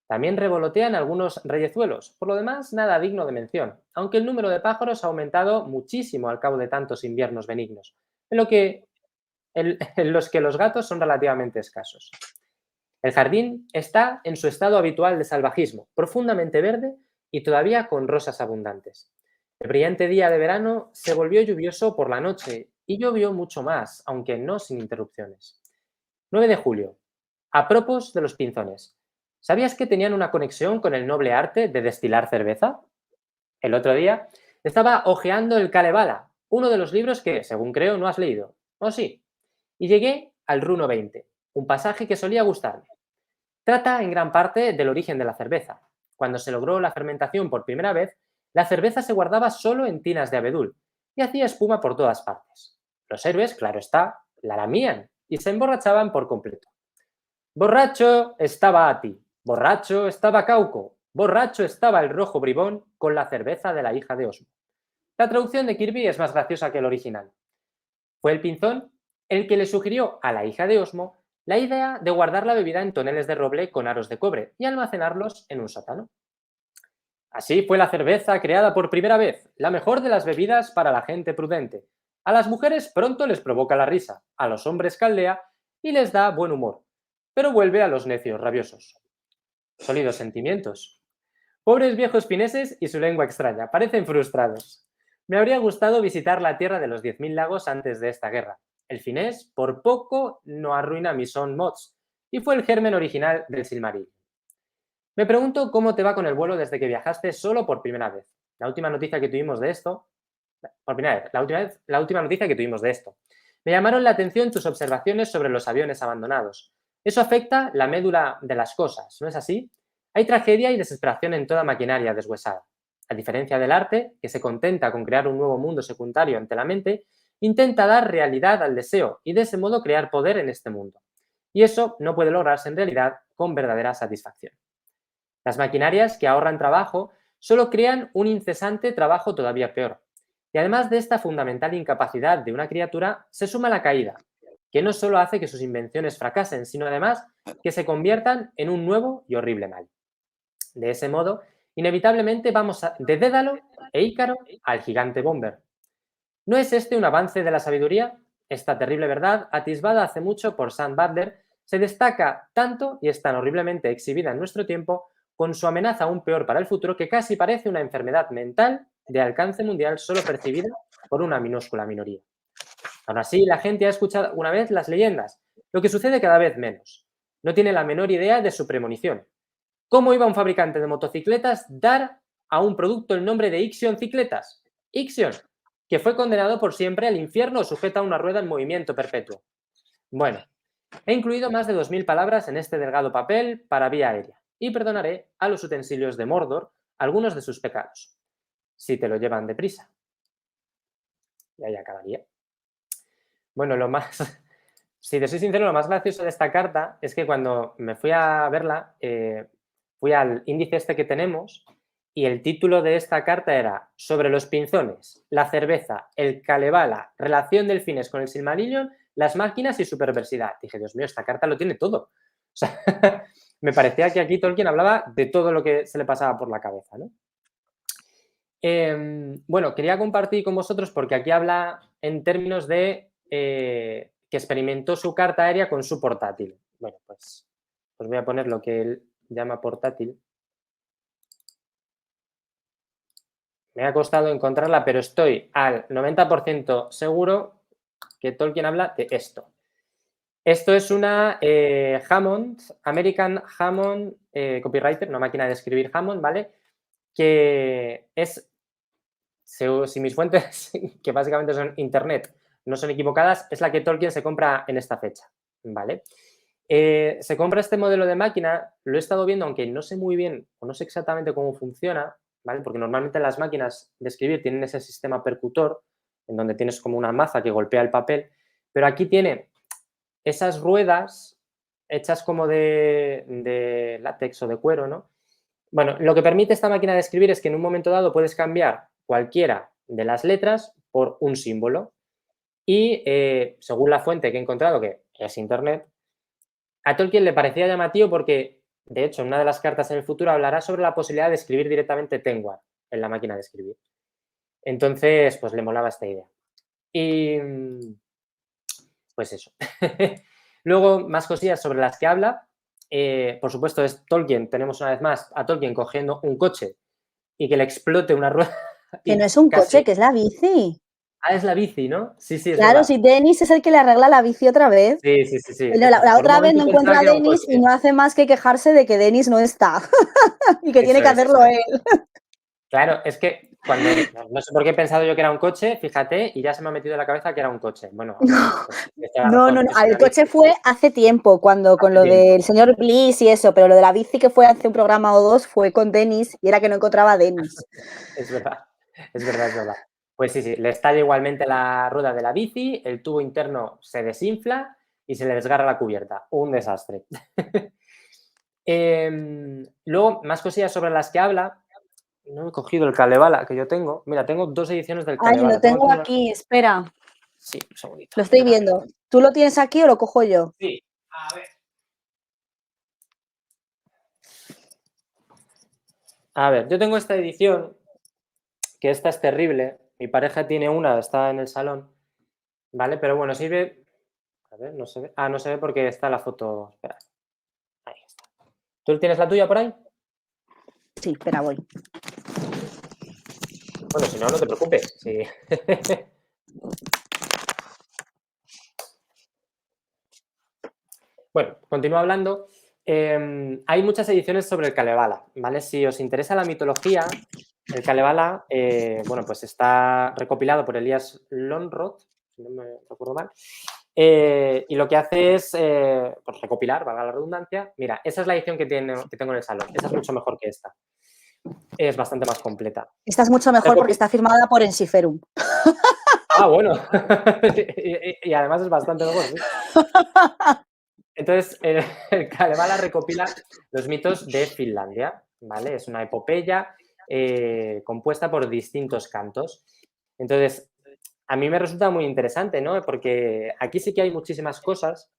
También revolotean algunos reyezuelos, por lo demás nada digno de mención, aunque el número de pájaros ha aumentado muchísimo al cabo de tantos inviernos benignos, en los que los gatos son relativamente escasos. El jardín está en su estado habitual de salvajismo, profundamente verde y todavía con rosas abundantes. El brillante día de verano se volvió lluvioso por la noche y llovió mucho más, aunque no sin interrupciones. 9 de julio. A propós de los pinzones. ¿Sabías que tenían una conexión con el noble arte de destilar cerveza? El otro día estaba hojeando el Kalevala, uno de los libros que, según creo, no has leído. ¿O sí? Y llegué al Runo 20, un pasaje que solía gustarme. Trata en gran parte del origen de la cerveza. Cuando se logró la fermentación por primera vez, la cerveza se guardaba solo en tinas de abedul y hacía espuma por todas partes. Los héroes, claro está, la lamían y se emborrachaban por completo. Borracho estaba Ati, borracho estaba Cauco, borracho estaba el rojo bribón con la cerveza de la hija de Osmo. La traducción de Kirby es más graciosa que el original. Fue el pinzón el que le sugirió a la hija de Osmo la idea de guardar la bebida en toneles de roble con aros de cobre y almacenarlos en un sótano. Así fue la cerveza creada por primera vez, la mejor de las bebidas para la gente prudente. A las mujeres pronto les provoca la risa, a los hombres caldea y les da buen humor, pero vuelve a los necios rabiosos. Sólidos sentimientos. Pobres viejos fineses y su lengua extraña, parecen frustrados. Me habría gustado visitar la tierra de los 10.000 lagos antes de esta guerra. El finés, por poco, no arruina mi son mods, y fue el germen original del Silmarillion. Me pregunto cómo te va con el vuelo desde que viajaste solo por primera vez. La última noticia que tuvimos de esto, por primera vez, la última noticia que tuvimos de esto. Me llamaron la atención tus observaciones sobre los aviones abandonados. Eso afecta la médula de las cosas, ¿no es así? Hay tragedia y desesperación en toda maquinaria deshuesada. A diferencia del arte, que se contenta con crear un nuevo mundo secundario ante la mente, intenta dar realidad al deseo y de ese modo crear poder en este mundo. Y eso no puede lograrse en realidad con verdadera satisfacción. Las maquinarias que ahorran trabajo solo crean un incesante trabajo todavía peor. Y además de esta fundamental incapacidad de una criatura, se suma la caída, que no solo hace que sus invenciones fracasen, sino además que se conviertan en un nuevo y horrible mal. De ese modo, inevitablemente vamos de Dédalo e Ícaro al gigante Bomber. ¿No es este un avance de la sabiduría? Esta terrible verdad, atisbada hace mucho por Sam Butler, se destaca tanto y es tan horriblemente exhibida en nuestro tiempo con su amenaza aún peor para el futuro que casi parece una enfermedad mental de alcance mundial solo percibida por una minúscula minoría. Aún así, la gente ha escuchado una vez las leyendas, lo que sucede cada vez menos. No tiene la menor idea de su premonición. ¿Cómo iba un fabricante de motocicletas dar a un producto el nombre de Ixion Cicletas? Ixion, que fue condenado por siempre al infierno sujeta a una rueda en movimiento perpetuo. Bueno, he incluido más de 2000 palabras en este delgado papel para vía aérea y perdonaré a los utensilios de Mordor algunos de sus pecados, si te lo llevan deprisa. Y ahí acabaría. Bueno, si te soy sincero, lo más gracioso de esta carta es que cuando me fui a verla, fui al índice este que tenemos y el título de esta carta era sobre los pinzones, la cerveza, el Kalevala, relación delfines con el Silmarillion, las máquinas y su perversidad. Dije, Dios mío, esta carta lo tiene todo. O sea, me parecía que aquí Tolkien hablaba de todo lo que se le pasaba por la cabeza, ¿no? Bueno, quería compartir con vosotros porque aquí habla en términos de que experimentó su carta aérea con su portátil. Bueno, pues os voy a poner lo que él llama portátil. Me ha costado encontrarla, pero estoy al 90% seguro que Tolkien habla de esto. Esto es una Hammond, American Hammond Copywriter, una máquina de escribir Hammond, ¿vale? Que es, si mis fuentes, que básicamente son internet, no son equivocadas, es la que Tolkien se compra en esta fecha, ¿vale? Se compra este modelo de máquina, lo he estado viendo, aunque no sé muy bien o no sé exactamente cómo funciona, ¿vale? Porque normalmente las máquinas de escribir tienen ese sistema percutor, en donde tienes como una maza que golpea el papel, pero aquí tiene esas ruedas hechas como de látex o de cuero, ¿no? Bueno, lo que permite esta máquina de escribir es que en un momento dado puedes cambiar cualquiera de las letras por un símbolo y según la fuente que he encontrado, que es internet, a Tolkien le parecía llamativo porque, de hecho, en una de las cartas en el futuro hablará sobre la posibilidad de escribir directamente Tengwar en la máquina de escribir. Entonces, pues le molaba esta idea. Y pues eso. Luego, más cosillas sobre las que habla. Por supuesto, es Tolkien, tenemos una vez más a Tolkien cogiendo un coche y que le explote una rueda. Que no Y es un casi. coche, que es la bici. Ah, es la bici, ¿no? Sí, sí, es Claro, verdad. si Dennis es el que le arregla la bici otra vez. Sí, sí, sí, sí. Pero la Por un otra vez momento no pensaba encuentra a que era un Dennis y coche. no hace más que quejarse de que Dennis no está y que tiene Eso que es, eso hacerlo es. él. Claro, es que cuando no sé por qué he pensado yo que era un coche, fíjate, y ya se me ha metido en la cabeza que era un coche. Bueno, pues es toda la No, no, razón, no. es El una coche bici. fue hace tiempo, cuando con Hace lo tiempo. del señor Bliss y eso, pero lo de la bici que fue hace un programa o dos fue con Dennis y era que no encontraba a Dennis. Es verdad, es verdad, es verdad. Pues sí, sí, le estalla igualmente la rueda de la bici, el tubo interno se desinfla y se le desgarra la cubierta. Un desastre. Luego, más cosillas sobre las que habla. No he cogido el Kalevala que yo tengo. Mira, tengo 2 ediciones del Ay, lo Kalevala. Tengo tengo aquí una. aquí, espera. Sí, un segundito. Lo estoy viendo. ¿Tú lo tienes aquí o lo cojo yo? Sí, a ver. A ver, yo tengo esta edición, que esta es terrible. Mi pareja tiene una, está en el salón, ¿vale? Pero bueno, sirve. A ver, no se ve. Ah, no se ve porque está la foto. Espera. Ahí está. ¿Tú tienes la tuya por ahí? Sí, espera, voy. Bueno, si no, no te preocupes. Sí. Bueno, continúo hablando. Hay muchas ediciones sobre el Kalevala, ¿vale? Si os interesa la mitología, el Kalevala, bueno, pues está recopilado por Elías Lonrod, si no me recuerdo mal, y lo que hace es pues recopilar, valga la redundancia. Mira, esa es la edición que tengo en el salón. Esa es mucho mejor que esta. es bastante más completa. Esta es mucho mejor porque está firmada por Ensiferum. Ah, bueno. Y además es bastante mejor, sí. Entonces, el Kalevala recopila los mitos de Finlandia, ¿vale? Es una epopeya compuesta por distintos cantos. Entonces, a mí me resulta muy interesante, ¿no? Porque aquí sí que hay muchísimas cosas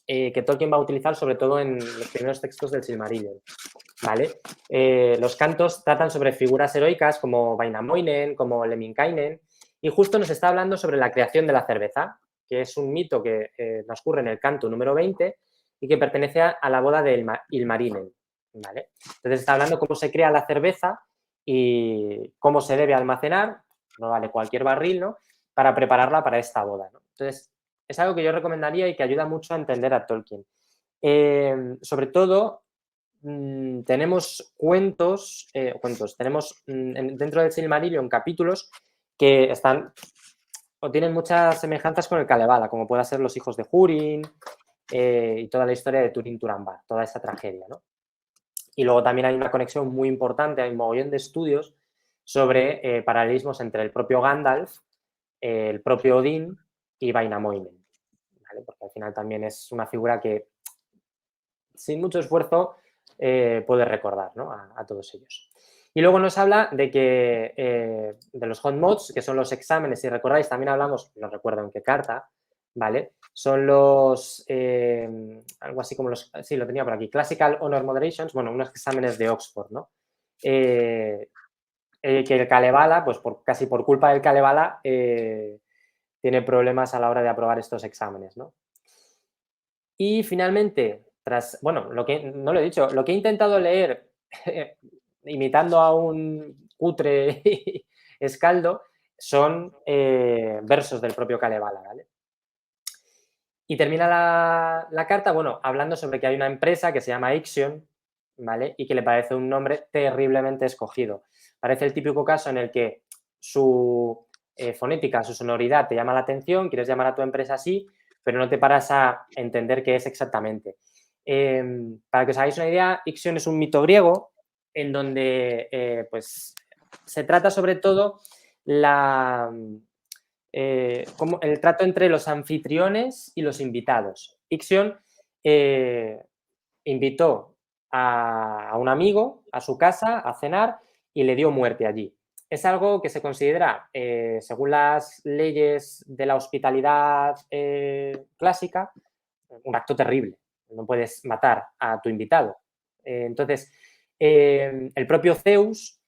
que Tolkien va a utilizar, sobre todo en los primeros textos del Silmarillion, ¿vale? Los cantos tratan sobre figuras heroicas como Vainamoinen, como Lemminkainen, y justo nos está hablando sobre la creación de la cerveza, que es un mito que transcurre en el canto número 20 y que pertenece a la boda de Ilmarinen, ¿vale? Entonces está hablando cómo se crea la cerveza y cómo se debe almacenar, no vale cualquier barril, ¿no? Para prepararla para esta boda, ¿no? Entonces, es algo que yo recomendaría y que ayuda mucho a entender a Tolkien. Sobre todo, tenemos tenemos dentro del Silmarillion capítulos que están o tienen muchas semejanzas con el Kalevala, como puedan ser los hijos de Húrin y toda la historia de Turin Turambar, toda esa tragedia, ¿no? Y luego también hay una conexión muy importante, hay un mogollón de estudios sobre paralelismos entre el propio Gandalf, el propio Odín y Vainamoinen, ¿vale? Porque al final también es una figura que sin mucho esfuerzo puedes recordar, ¿no? A todos ellos. Y luego nos habla de que de los hot mods, que son los exámenes, si recordáis, también hablamos, no recuerdo en qué carta, ¿vale? Son los, algo así como los, sí, lo tenía por aquí, Classical Honor Moderations, bueno, unos exámenes de Oxford, ¿no? Que el Kalevala, pues casi por culpa del Kalevala, tiene problemas a la hora de aprobar estos exámenes, ¿no? Y finalmente, bueno, no lo he dicho, lo que he intentado leer imitando a un cutre escaldo son versos del propio Kalevala, ¿vale? Y termina la carta, bueno, hablando sobre que hay una empresa que se llama Ixion, ¿vale? Y que le parece un nombre terriblemente escogido. Parece el típico caso en el que su fonética, su sonoridad te llama la atención, quieres llamar a tu empresa así, pero no te paras a entender qué es exactamente. Para que os hagáis una idea, Ixion es un mito griego en donde pues, se trata sobre todo como el trato entre los anfitriones y los invitados. Ixion invitó a un amigo a su casa a cenar y le dio muerte allí. Es algo que se considera, según las leyes de la hospitalidad clásica, un acto terrible. No puedes matar a tu invitado. Entonces, el propio Zeus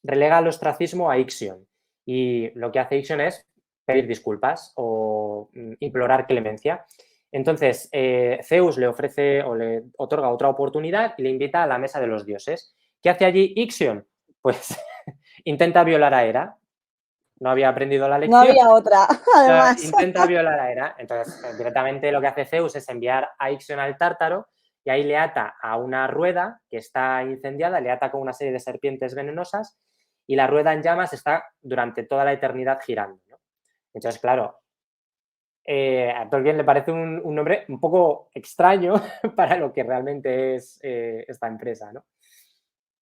relega al ostracismo a Ixion y lo que hace Ixion es pedir disculpas o implorar clemencia. Entonces, Zeus le ofrece o le otorga otra oportunidad y le invita a la mesa de los dioses. ¿Qué hace allí Ixion? Pues intenta violar a Hera. No había aprendido la No lección. había otra, además. Intenta violar a Hera. Entonces, directamente lo que hace Zeus es enviar a Ixion al Tártaro y ahí le ata a una rueda que está incendiada, le ata con una serie de serpientes venenosas y la rueda en llamas está durante toda la eternidad girando, ¿no? Entonces, claro, a Tolkien le parece un nombre un poco extraño para lo que realmente es esta empresa, ¿no?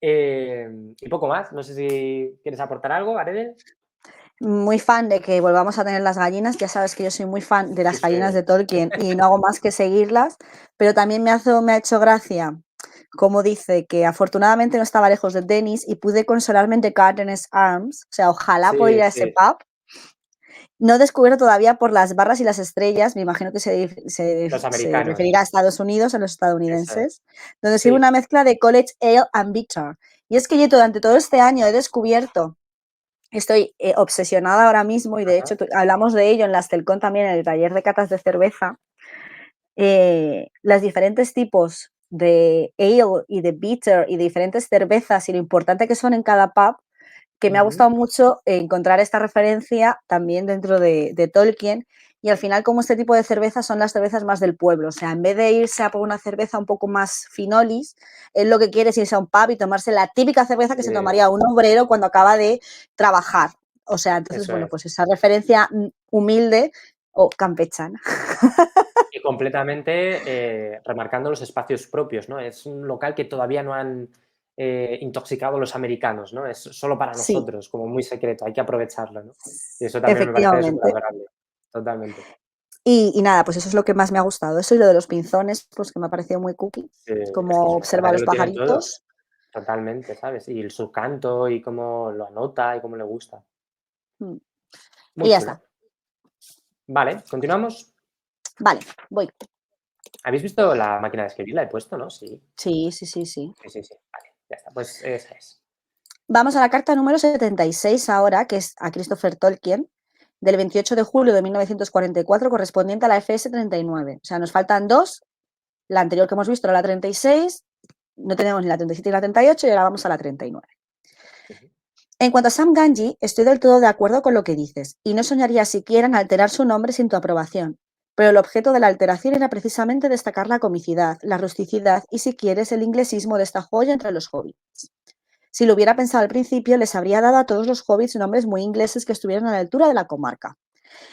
Y poco más. No sé si quieres aportar algo, Aredel. Muy fan de que volvamos a tener las gallinas. Ya sabes que yo soy muy fan de Sí, las gallinas sí. de Tolkien y no hago más que seguirlas, pero también me ha hecho gracia como dice que afortunadamente no estaba lejos de Dennis y pude consolarme en The Gardener's Arms, o sea, ojalá pueda Sí, ir a ese sí. pub. No he descubierto todavía por las barras y las estrellas, me imagino que Los se americanos. referirá a Estados Unidos, a los Eso es. estadounidenses, donde sirve Sí. una mezcla de College Ale and Bitter. Y es que yo durante todo este año he descubierto, estoy obsesionada ahora mismo, y de Ajá. hecho hablamos de ello en las Telcon también, en el taller de catas de cerveza, los diferentes tipos de ale y de bitter y de diferentes cervezas y lo importante que son en cada pub, que me ha gustado mucho encontrar esta referencia también dentro de Tolkien. Y al final, como este tipo de cervezas son las cervezas más del pueblo. O sea, en vez de irse a por una cerveza un poco más finolis, él lo que quiere es irse a un pub y tomarse la típica cerveza que se tomaría un obrero cuando acaba de trabajar. O sea, entonces, Eso bueno, es. pues esa referencia humilde o campechana. Y completamente remarcando los espacios propios, ¿no? Es un local que todavía no han intoxicado a los americanos, ¿no? Es solo para Sí, nosotros, como muy secreto, hay que aprovecharlo, ¿no? Y eso también me parece súper efectivamente. adorable. Totalmente. Y nada, pues eso es lo que más me ha gustado. Eso y lo de los pinzones, pues que me ha parecido muy cookie, Sí, es que como es una observa carta a que los lo tiene todo, pajaritos. totalmente, ¿sabes? Y su canto y cómo lo anota y cómo le gusta. Mm, y Muy ya está. chulo. Vale, continuamos. Vale, voy. ¿Habéis visto la máquina de escribir? La he puesto, ¿no? Sí. Sí, sí, sí, sí. Sí, sí, sí. Vale, ya está. Pues esa es. Vamos a la carta número 76 ahora, que es a Christopher Tolkien, del 28 de julio de 1944, correspondiente a la FS 39. O sea, nos faltan dos. La anterior que hemos visto era la 36, no tenemos ni la 37 ni la 38 y ahora vamos a la 39. Ujú. En cuanto a Sam Gamgee, estoy del todo de acuerdo con lo que dices, y no soñaría siquiera en alterar su nombre sin tu aprobación. Pero el objeto de la alteración era precisamente destacar la comicidad, la rusticidad y, si quieres, el inglesismo de esta joya entre los hobbits. Si lo hubiera pensado al principio, les habría dado a todos los hobbits nombres muy ingleses que estuvieran a la altura de la comarca.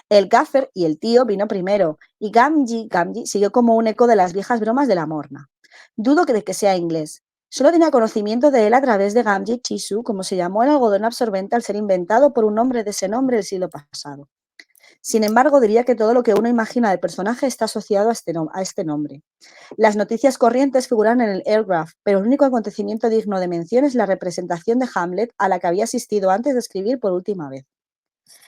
El gaffer y el tío vino primero, y Gamgee siguió como un eco de las viejas bromas de la morna. Dudo de que sea inglés. Solo tenía conocimiento de él a través de Gamgee Chisu, como se llamó el algodón absorbente al ser inventado por un hombre de ese nombre el siglo pasado. Sin embargo, diría que todo lo que uno imagina del personaje está asociado a este nombre. Las noticias corrientes figuran en el Airgraph, pero el único acontecimiento digno de mención es la representación de Hamlet a la que había asistido antes de escribir por última vez.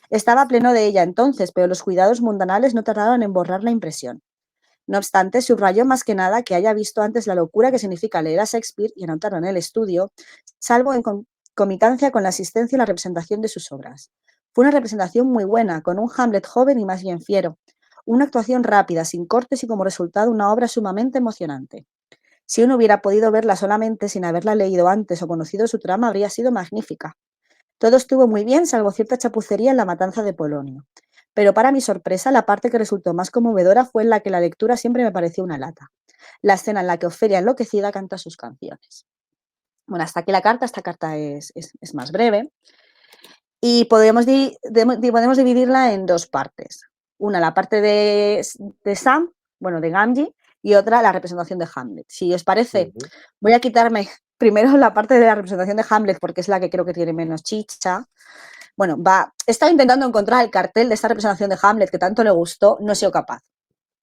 Estaba pleno de ella entonces, pero los cuidados mundanales no tardaron en borrar la impresión. No obstante, subrayó más que nada que haya visto antes la locura que significa leer a Shakespeare y anotarlo en el estudio, salvo en concomitancia con la asistencia y la representación de sus obras. Fue una representación muy buena, con un Hamlet joven y más bien fiero. Una actuación rápida, sin cortes y como resultado una obra sumamente emocionante. Si uno hubiera podido verla solamente sin haberla leído antes o conocido su trama, habría sido magnífica. Todo estuvo muy bien, salvo cierta chapucería en la matanza de Polonio. Pero para mi sorpresa, la parte que resultó más conmovedora fue en la que la lectura siempre me pareció una lata. La escena en la que Ofelia enloquecida canta sus canciones. Bueno, hasta aquí la carta. Esta carta es más breve. Y podemos dividirla en dos partes. Una, la parte de Sam, bueno, de Gamgee, y otra, la representación de Hamlet. Si os parece, Ujú. voy a quitarme primero la parte de la representación de Hamlet, porque es la que creo que tiene menos chicha. Bueno, he estado intentando encontrar el cartel de esta representación de Hamlet que tanto le gustó, no he sido capaz.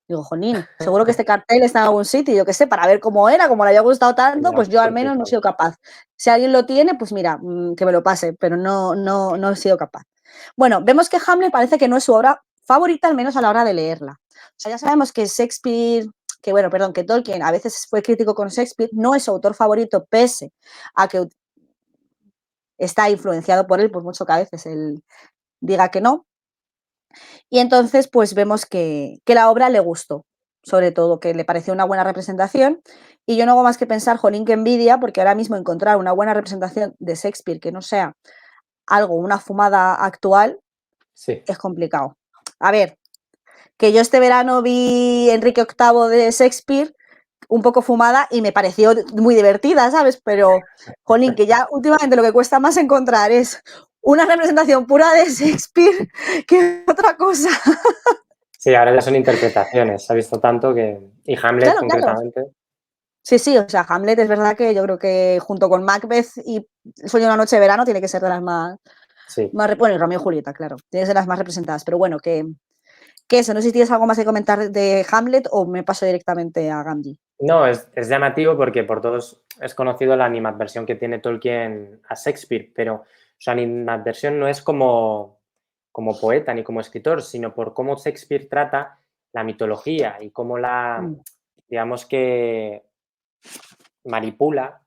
Digo, Jonín, seguro que este cartel está en algún sitio, yo qué sé, para ver cómo era, como le haya gustado tanto, Ya, pues yo al porque menos no he sido capaz. Si alguien lo tiene, pues mira, que me lo pase, pero no he sido capaz. Bueno, vemos que Hamlet parece que no es su obra favorita, al menos a la hora de leerla. O sea, ya sabemos que Shakespeare, que Tolkien a veces fue crítico con Shakespeare, no es su autor favorito, pese a que está influenciado por él, por mucho que a veces él diga que no. Y entonces, pues vemos que la obra le gustó, sobre todo, que le pareció una buena representación. Y yo no hago más que pensar, jolín, qué envidia, porque ahora mismo encontrar una buena representación de Shakespeare que no sea algo, una fumada actual, sí. es complicado. A ver, que yo este verano vi Enrique VIII de Shakespeare, un poco fumada, y me pareció muy divertida, ¿sabes? Pero, jolín, que ya últimamente lo que cuesta más encontrar es una representación pura de Shakespeare que otra cosa. Sí, ahora ya son interpretaciones. Se ha visto tanto que. Y Hamlet, Claro, claro. concretamente, Sí, sí, o sea, Hamlet es verdad que yo creo que junto con Macbeth y Sueño de una noche de verano tiene que ser de las sí. bueno, y Romeo y Julieta, claro, tiene que ser las más representadas, pero bueno, que eso, no sé si tienes algo más que comentar de Hamlet o me paso directamente a Gamgee. No, es llamativo porque por todos es conocido la animadversión que tiene Tolkien a Shakespeare, pero su animadversión no es como poeta ni como escritor, sino por cómo Shakespeare trata la mitología y cómo la, Mm, digamos que manipula,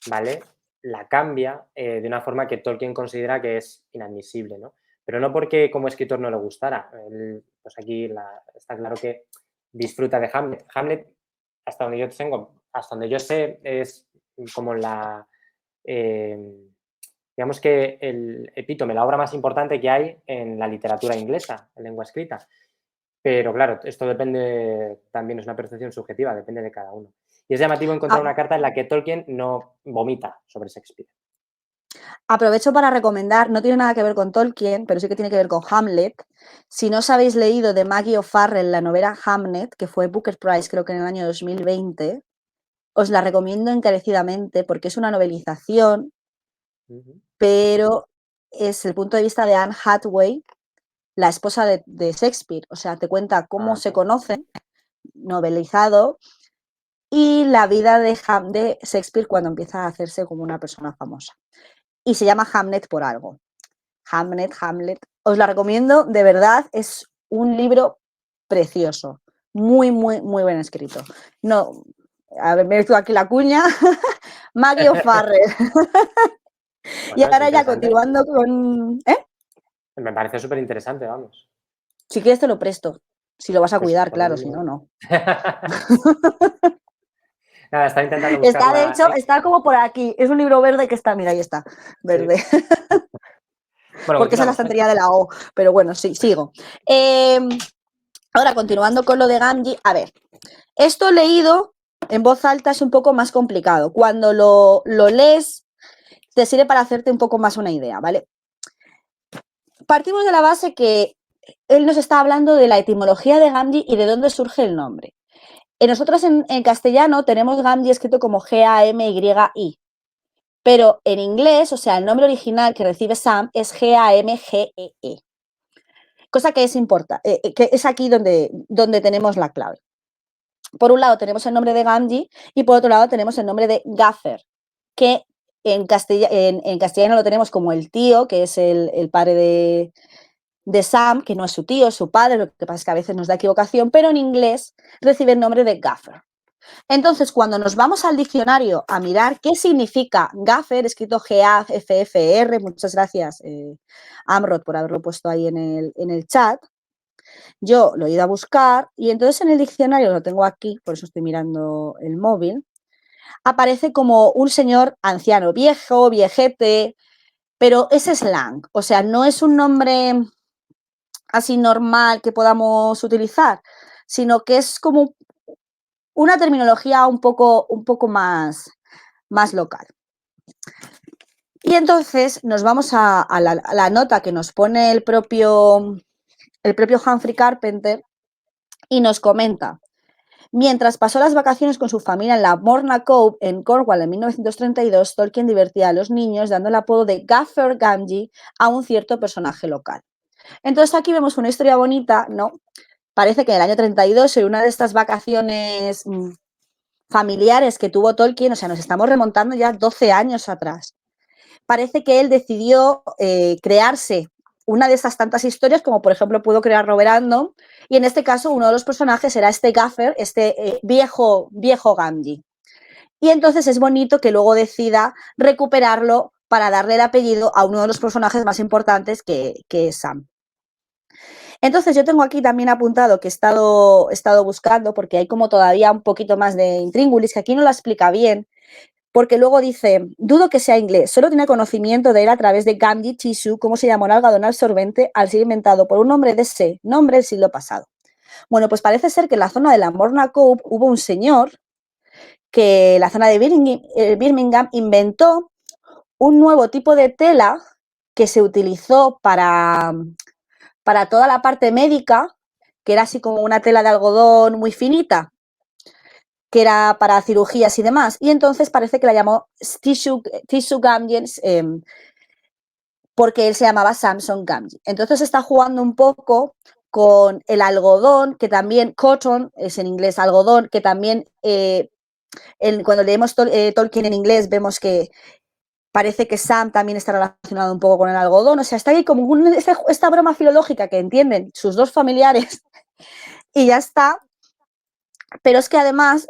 ¿vale? La cambia de una forma que Tolkien considera que es inadmisible, ¿no? Pero no porque como escritor no le gustara. Él, pues aquí está claro que disfruta de Hamlet. Hamlet, hasta donde yo sé, es como eh, digamos que el epítome, la obra más importante que hay en la literatura inglesa, en lengua escrita. Pero claro, esto depende, también es una percepción subjetiva, depende de cada uno. Y es llamativo encontrar una carta en la que Tolkien no vomita sobre Shakespeare. Aprovecho para recomendar, no tiene nada que ver con Tolkien, pero sí que tiene que ver con Hamlet. Si no os habéis leído de Maggie O'Farrell la novela Hamlet, que fue Booker Prize creo que en el año 2020, os la recomiendo encarecidamente porque es una novelización, pero es el punto de vista de Anne Hathaway, la esposa de Shakespeare. O sea, te cuenta cómo se conocen, novelizado, y la vida de Shakespeare cuando empieza a hacerse como una persona famosa. Y se llama Hamlet por algo. Hamlet. Os la recomiendo, de verdad, es un libro precioso. Muy, muy, muy bien escrito. No, a ver, me he aquí la cuña. Maggie O'Farrell. Y Bueno, es ahora ya interesante. continuando con... Me parece súper interesante, vamos. Si quieres te lo presto. Si lo vas a Pues cuidar, por lo claro, si mismo. no, no. Nada, estaba intentando Está, de buscarla. hecho, está como por aquí. Es un libro verde que está, mira, ahí está, Sí. verde. Bueno, Porque esa es la continuamos. estantería de la O. Pero bueno, sí, sigo. Ahora, continuando con lo de Gamgee, a ver, esto leído en voz alta es un poco más complicado. Cuando lo lees, te sirve para hacerte un poco más una idea, ¿vale? Partimos de la base que él nos está hablando de la etimología de Gamgee y de dónde surge el nombre. Nosotros en castellano tenemos Gamgee escrito como G-A-M-Y-I, pero en inglés, o sea, el nombre original que recibe Sam es G-A-M-G-E-E. Cosa que es importante, que es aquí donde tenemos la clave. Por un lado tenemos el nombre de Gamgee y por otro lado tenemos el nombre de Gaffer, que en castellano lo tenemos como el tío, que es el padre de Sam, que no es su tío, es su padre, lo que pasa es que a veces nos da equivocación, pero en inglés recibe el nombre de Gaffer. Entonces, cuando nos vamos al diccionario a mirar qué significa Gaffer, escrito G-A-F-F-R, muchas gracias, Amrod, por haberlo puesto ahí en el chat, yo lo he ido a buscar y entonces en el diccionario, lo tengo aquí, por eso estoy mirando el móvil, aparece como un señor anciano, viejo, viejete, pero es slang, o sea, no es un nombre así normal que podamos utilizar, sino que es como una terminología un poco más local. Y entonces nos vamos a la nota que nos pone el propio Humphrey Carpenter y nos comenta: mientras pasó las vacaciones con su familia en la Morna Cove, en Cornwall, en 1932, Tolkien divertía a los niños dando el apodo de Gaffer Gamgee a un cierto personaje local. Entonces aquí vemos una historia bonita, ¿no? Parece que en el año 32, en una de estas vacaciones familiares que tuvo Tolkien, o sea, nos estamos remontando ya 12 años atrás, parece que él decidió crearse una de esas tantas historias, como por ejemplo pudo crear Robert Andon, y en este caso uno de los personajes era este Gaffer, este viejo Gamgee. Y entonces es bonito que luego decida recuperarlo para darle el apellido a uno de los personajes más importantes que es Sam. Entonces yo tengo aquí también apuntado que he estado buscando, porque hay como todavía un poquito más de intríngulis, que aquí no lo explica bien, porque luego dice: dudo que sea inglés, solo tiene conocimiento de él a través de Gamgee Chishu, cómo se llamó el algodón absorbente al ser inventado por un hombre de ese nombre el siglo pasado. Bueno, pues parece ser que en la zona de la Morna Cove hubo un señor que en la zona de Birmingham inventó un nuevo tipo de tela que se utilizó para toda la parte médica, que era así como una tela de algodón muy finita, que era para cirugías y demás. Y entonces parece que la llamó Tissue Gamgee porque él se llamaba Samson Gamgee. Entonces está jugando un poco con el algodón, que también cotton, es en inglés algodón, que también cuando leemos Tolkien en inglés vemos que parece que Sam también está relacionado un poco con el algodón. O sea, está ahí como esta broma filológica que entienden sus dos familiares y ya está. Pero es que además,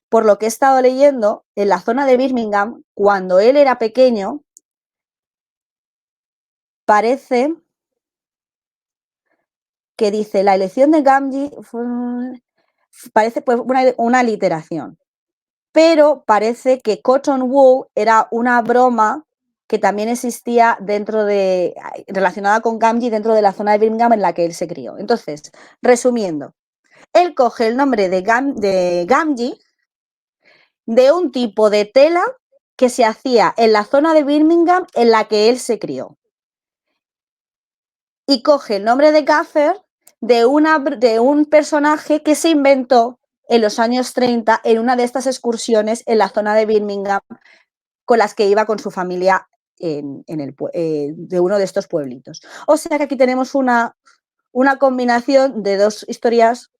por lo que he estado leyendo, en la zona de Birmingham, cuando él era pequeño, parece que dice: la elección de Gamgee parece pues una literación, pero parece que Cotton Wool era una broma que también existía relacionada con Gamgee dentro de la zona de Birmingham en la que él se crió. Entonces, resumiendo, él coge el nombre de Gamgee de un tipo de tela que se hacía en la zona de Birmingham en la que él se crió. Y coge el nombre de Gaffer de un personaje que se inventó en los años 30 en una de estas excursiones en la zona de Birmingham con las que iba con su familia de uno de estos pueblitos. O sea que aquí tenemos una combinación de dos historias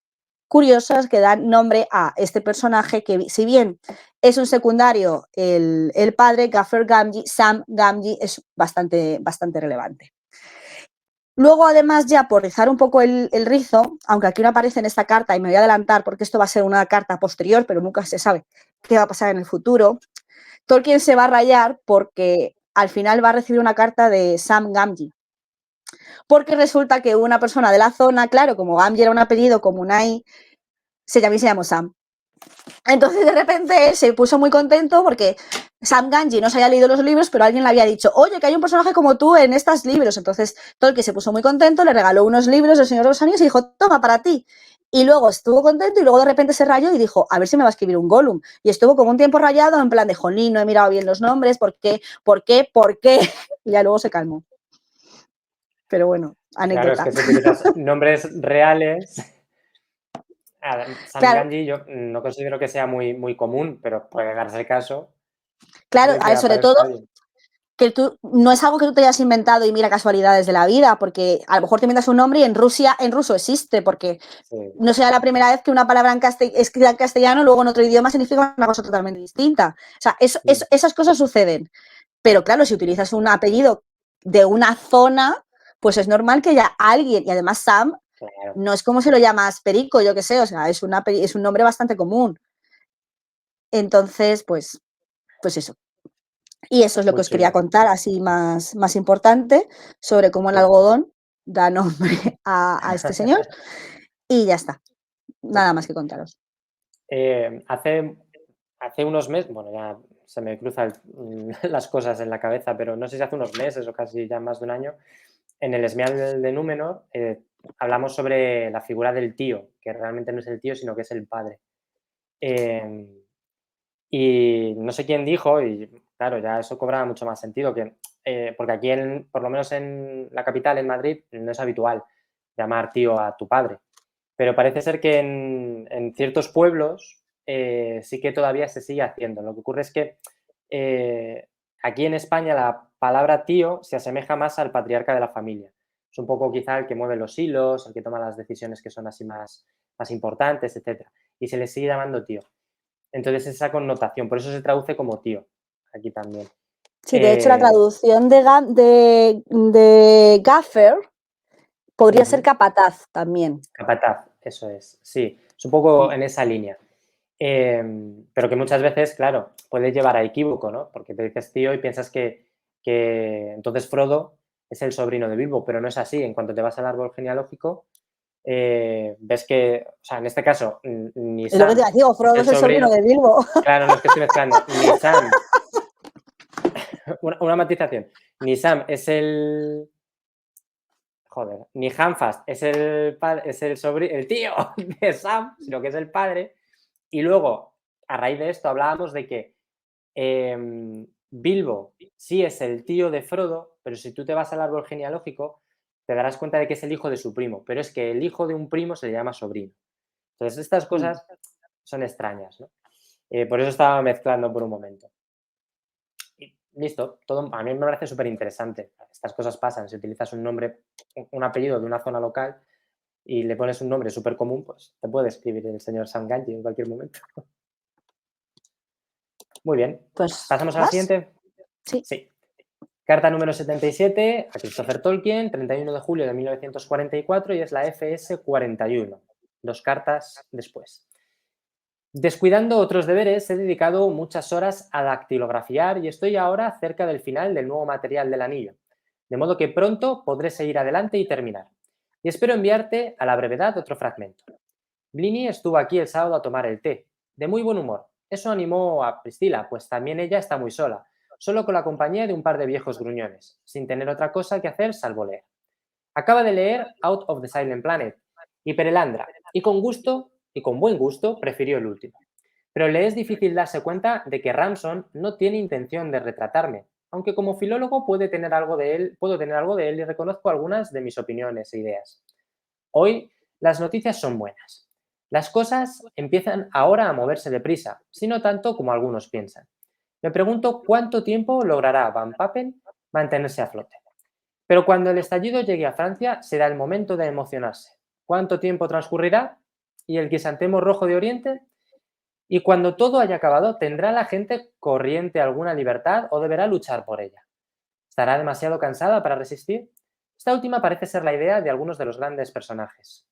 curiosas que dan nombre a este personaje que, si bien es un secundario, el padre, Gaffer Gamgee, Sam Gamgee, es bastante relevante. Luego, además, ya por rizar un poco el rizo, aunque aquí no aparece en esta carta, y me voy a adelantar porque esto va a ser una carta posterior, pero nunca se sabe qué va a pasar en el futuro, Tolkien se va a rayar porque al final va a recibir una carta de Sam Gamgee. Porque resulta que una persona de la zona, claro, como Gamgee era un apellido como Unai, se llamó Sam. Entonces, de repente, él se puso muy contento porque Sam Gamgee no se había leído los libros, pero alguien le había dicho, oye, que hay un personaje como tú en estos libros. Entonces, Tolkien se puso muy contento, le regaló unos libros del Señor de los Anillos y dijo, toma, para ti. Y luego estuvo contento y luego de repente se rayó y dijo, a ver si me va a escribir un Gollum. Y estuvo como un tiempo rayado en plan de, jolín, no he mirado bien los nombres, ¿por qué? ¿Por qué? ¿Por qué? Y ya luego se calmó. Pero bueno, Claro, es anécdota. que si utilizas nombres reales, Sam Claro, Gamgee yo no considero que sea muy común, pero puede darse el caso claro, de que sobre todo aparezca alguien. que tú no es algo que tú te hayas inventado y mira casualidades de la vida, porque a lo mejor te inventas un nombre y en Rusia, en ruso existe, porque Sí. no sea la primera vez que una palabra escrita en castellano luego en otro idioma significa una cosa totalmente distinta. O sea, Mm, esas cosas suceden. Pero claro, si utilizas un apellido de una zona, pues es normal que haya alguien, y además Sam claro, no es como si lo llamas Perico, yo qué sé, o sea, es un nombre bastante común. Entonces, pues eso. Y eso es lo que muy os quería chulo. contar, así más importante, sobre cómo el Sí. algodón da nombre a este señor. Y ya está. Pues, Nada más que contaros. hace unos meses, bueno, ya se me cruzan las cosas en la cabeza, pero no sé si hace unos meses o casi ya más de un año, en el Esmial de Númenor hablamos sobre la figura del tío, que realmente no es el tío, sino que es el padre. Em, y no sé quién dijo, y claro, ya eso cobra mucho más sentido, que, porque aquí, por lo menos en la capital, en Madrid, no es habitual llamar tío a tu padre. Pero parece ser que en ciertos pueblos sí que todavía se sigue haciendo. Lo que ocurre es que aquí en España la palabra tío se asemeja más al patriarca de la familia. Es un poco quizá el que mueve los hilos, el que toma las decisiones que son así más importantes, etcétera. Y se le sigue llamando tío. Entonces esa connotación, por eso se traduce como tío aquí también. Sí, de hecho, la Eh, traducción de gaffer podría ser Ujú. capataz también. Capataz, eso es, sí, es un poco en esa línea. Pero que muchas veces, claro, puede llevar a equívoco, ¿no? Porque te dices tío y piensas que entonces Frodo es el sobrino de Bilbo, pero no es así. En cuanto te vas al árbol genealógico, ves que, o sea, en este caso, ni Es lo que te Sam digo, es Frodo el es el sobrino sobrino, de Bilbo. claro, no es que estoy mezclando, ni Sam, una matización, ni Sam es el, joder, ni Hamfast es el tío de Sam, sino que es el padre. Y luego, a raíz de esto, hablábamos de que Bilbo sí es el tío de Frodo, pero si tú te vas al árbol genealógico, te darás cuenta de que es el hijo de su primo, pero es que el hijo de un primo se le llama sobrino. Entonces, estas cosas son extrañas, ¿no? Por eso estaba mezclando por un momento. Y listo, todo, a mí me parece súper interesante. Estas cosas pasan. Si utilizas un nombre, un apellido de una zona local y le pones un nombre súper común, pues te puede escribir el señor Sam Gamgee en cualquier momento. Muy bien. Pues, ¿Pasamos a la ¿más? siguiente? Sí. Sí. Carta número 77 a Christopher Tolkien, 31 de julio de 1944 y es la FS 41. Dos cartas después. Descuidando otros deberes, he dedicado muchas horas a dactilografiar y estoy ahora cerca del final del nuevo material del anillo, de modo que pronto podré seguir adelante y terminar. Y espero enviarte a la brevedad otro fragmento. Blini estuvo aquí el sábado a tomar el té, de muy buen humor. Eso animó a Priscila, pues también ella está muy sola, solo con la compañía de un par de viejos gruñones, sin tener otra cosa que hacer salvo leer. Acaba de leer Out of the Silent Planet y Perelandra, y con gusto, y con buen gusto, prefirió el último. Pero le es difícil darse cuenta de que Ramson no tiene intención de retratarme, aunque como filólogo puedo tener algo de él y reconozco algunas de mis opiniones e ideas. Hoy las noticias son buenas. Las cosas empiezan ahora a moverse deprisa, si no tanto como algunos piensan. Me pregunto cuánto tiempo logrará Van Papen mantenerse a flote. Pero cuando el estallido llegue a Francia, será el momento de emocionarse. ¿Cuánto tiempo transcurrirá? ¿Y el crisantemo rojo de Oriente? Y cuando todo haya acabado, ¿tendrá la gente corriente alguna libertad o deberá luchar por ella? ¿Estará demasiado cansada para resistir? Esta última parece ser la idea de algunos de los grandes personajes,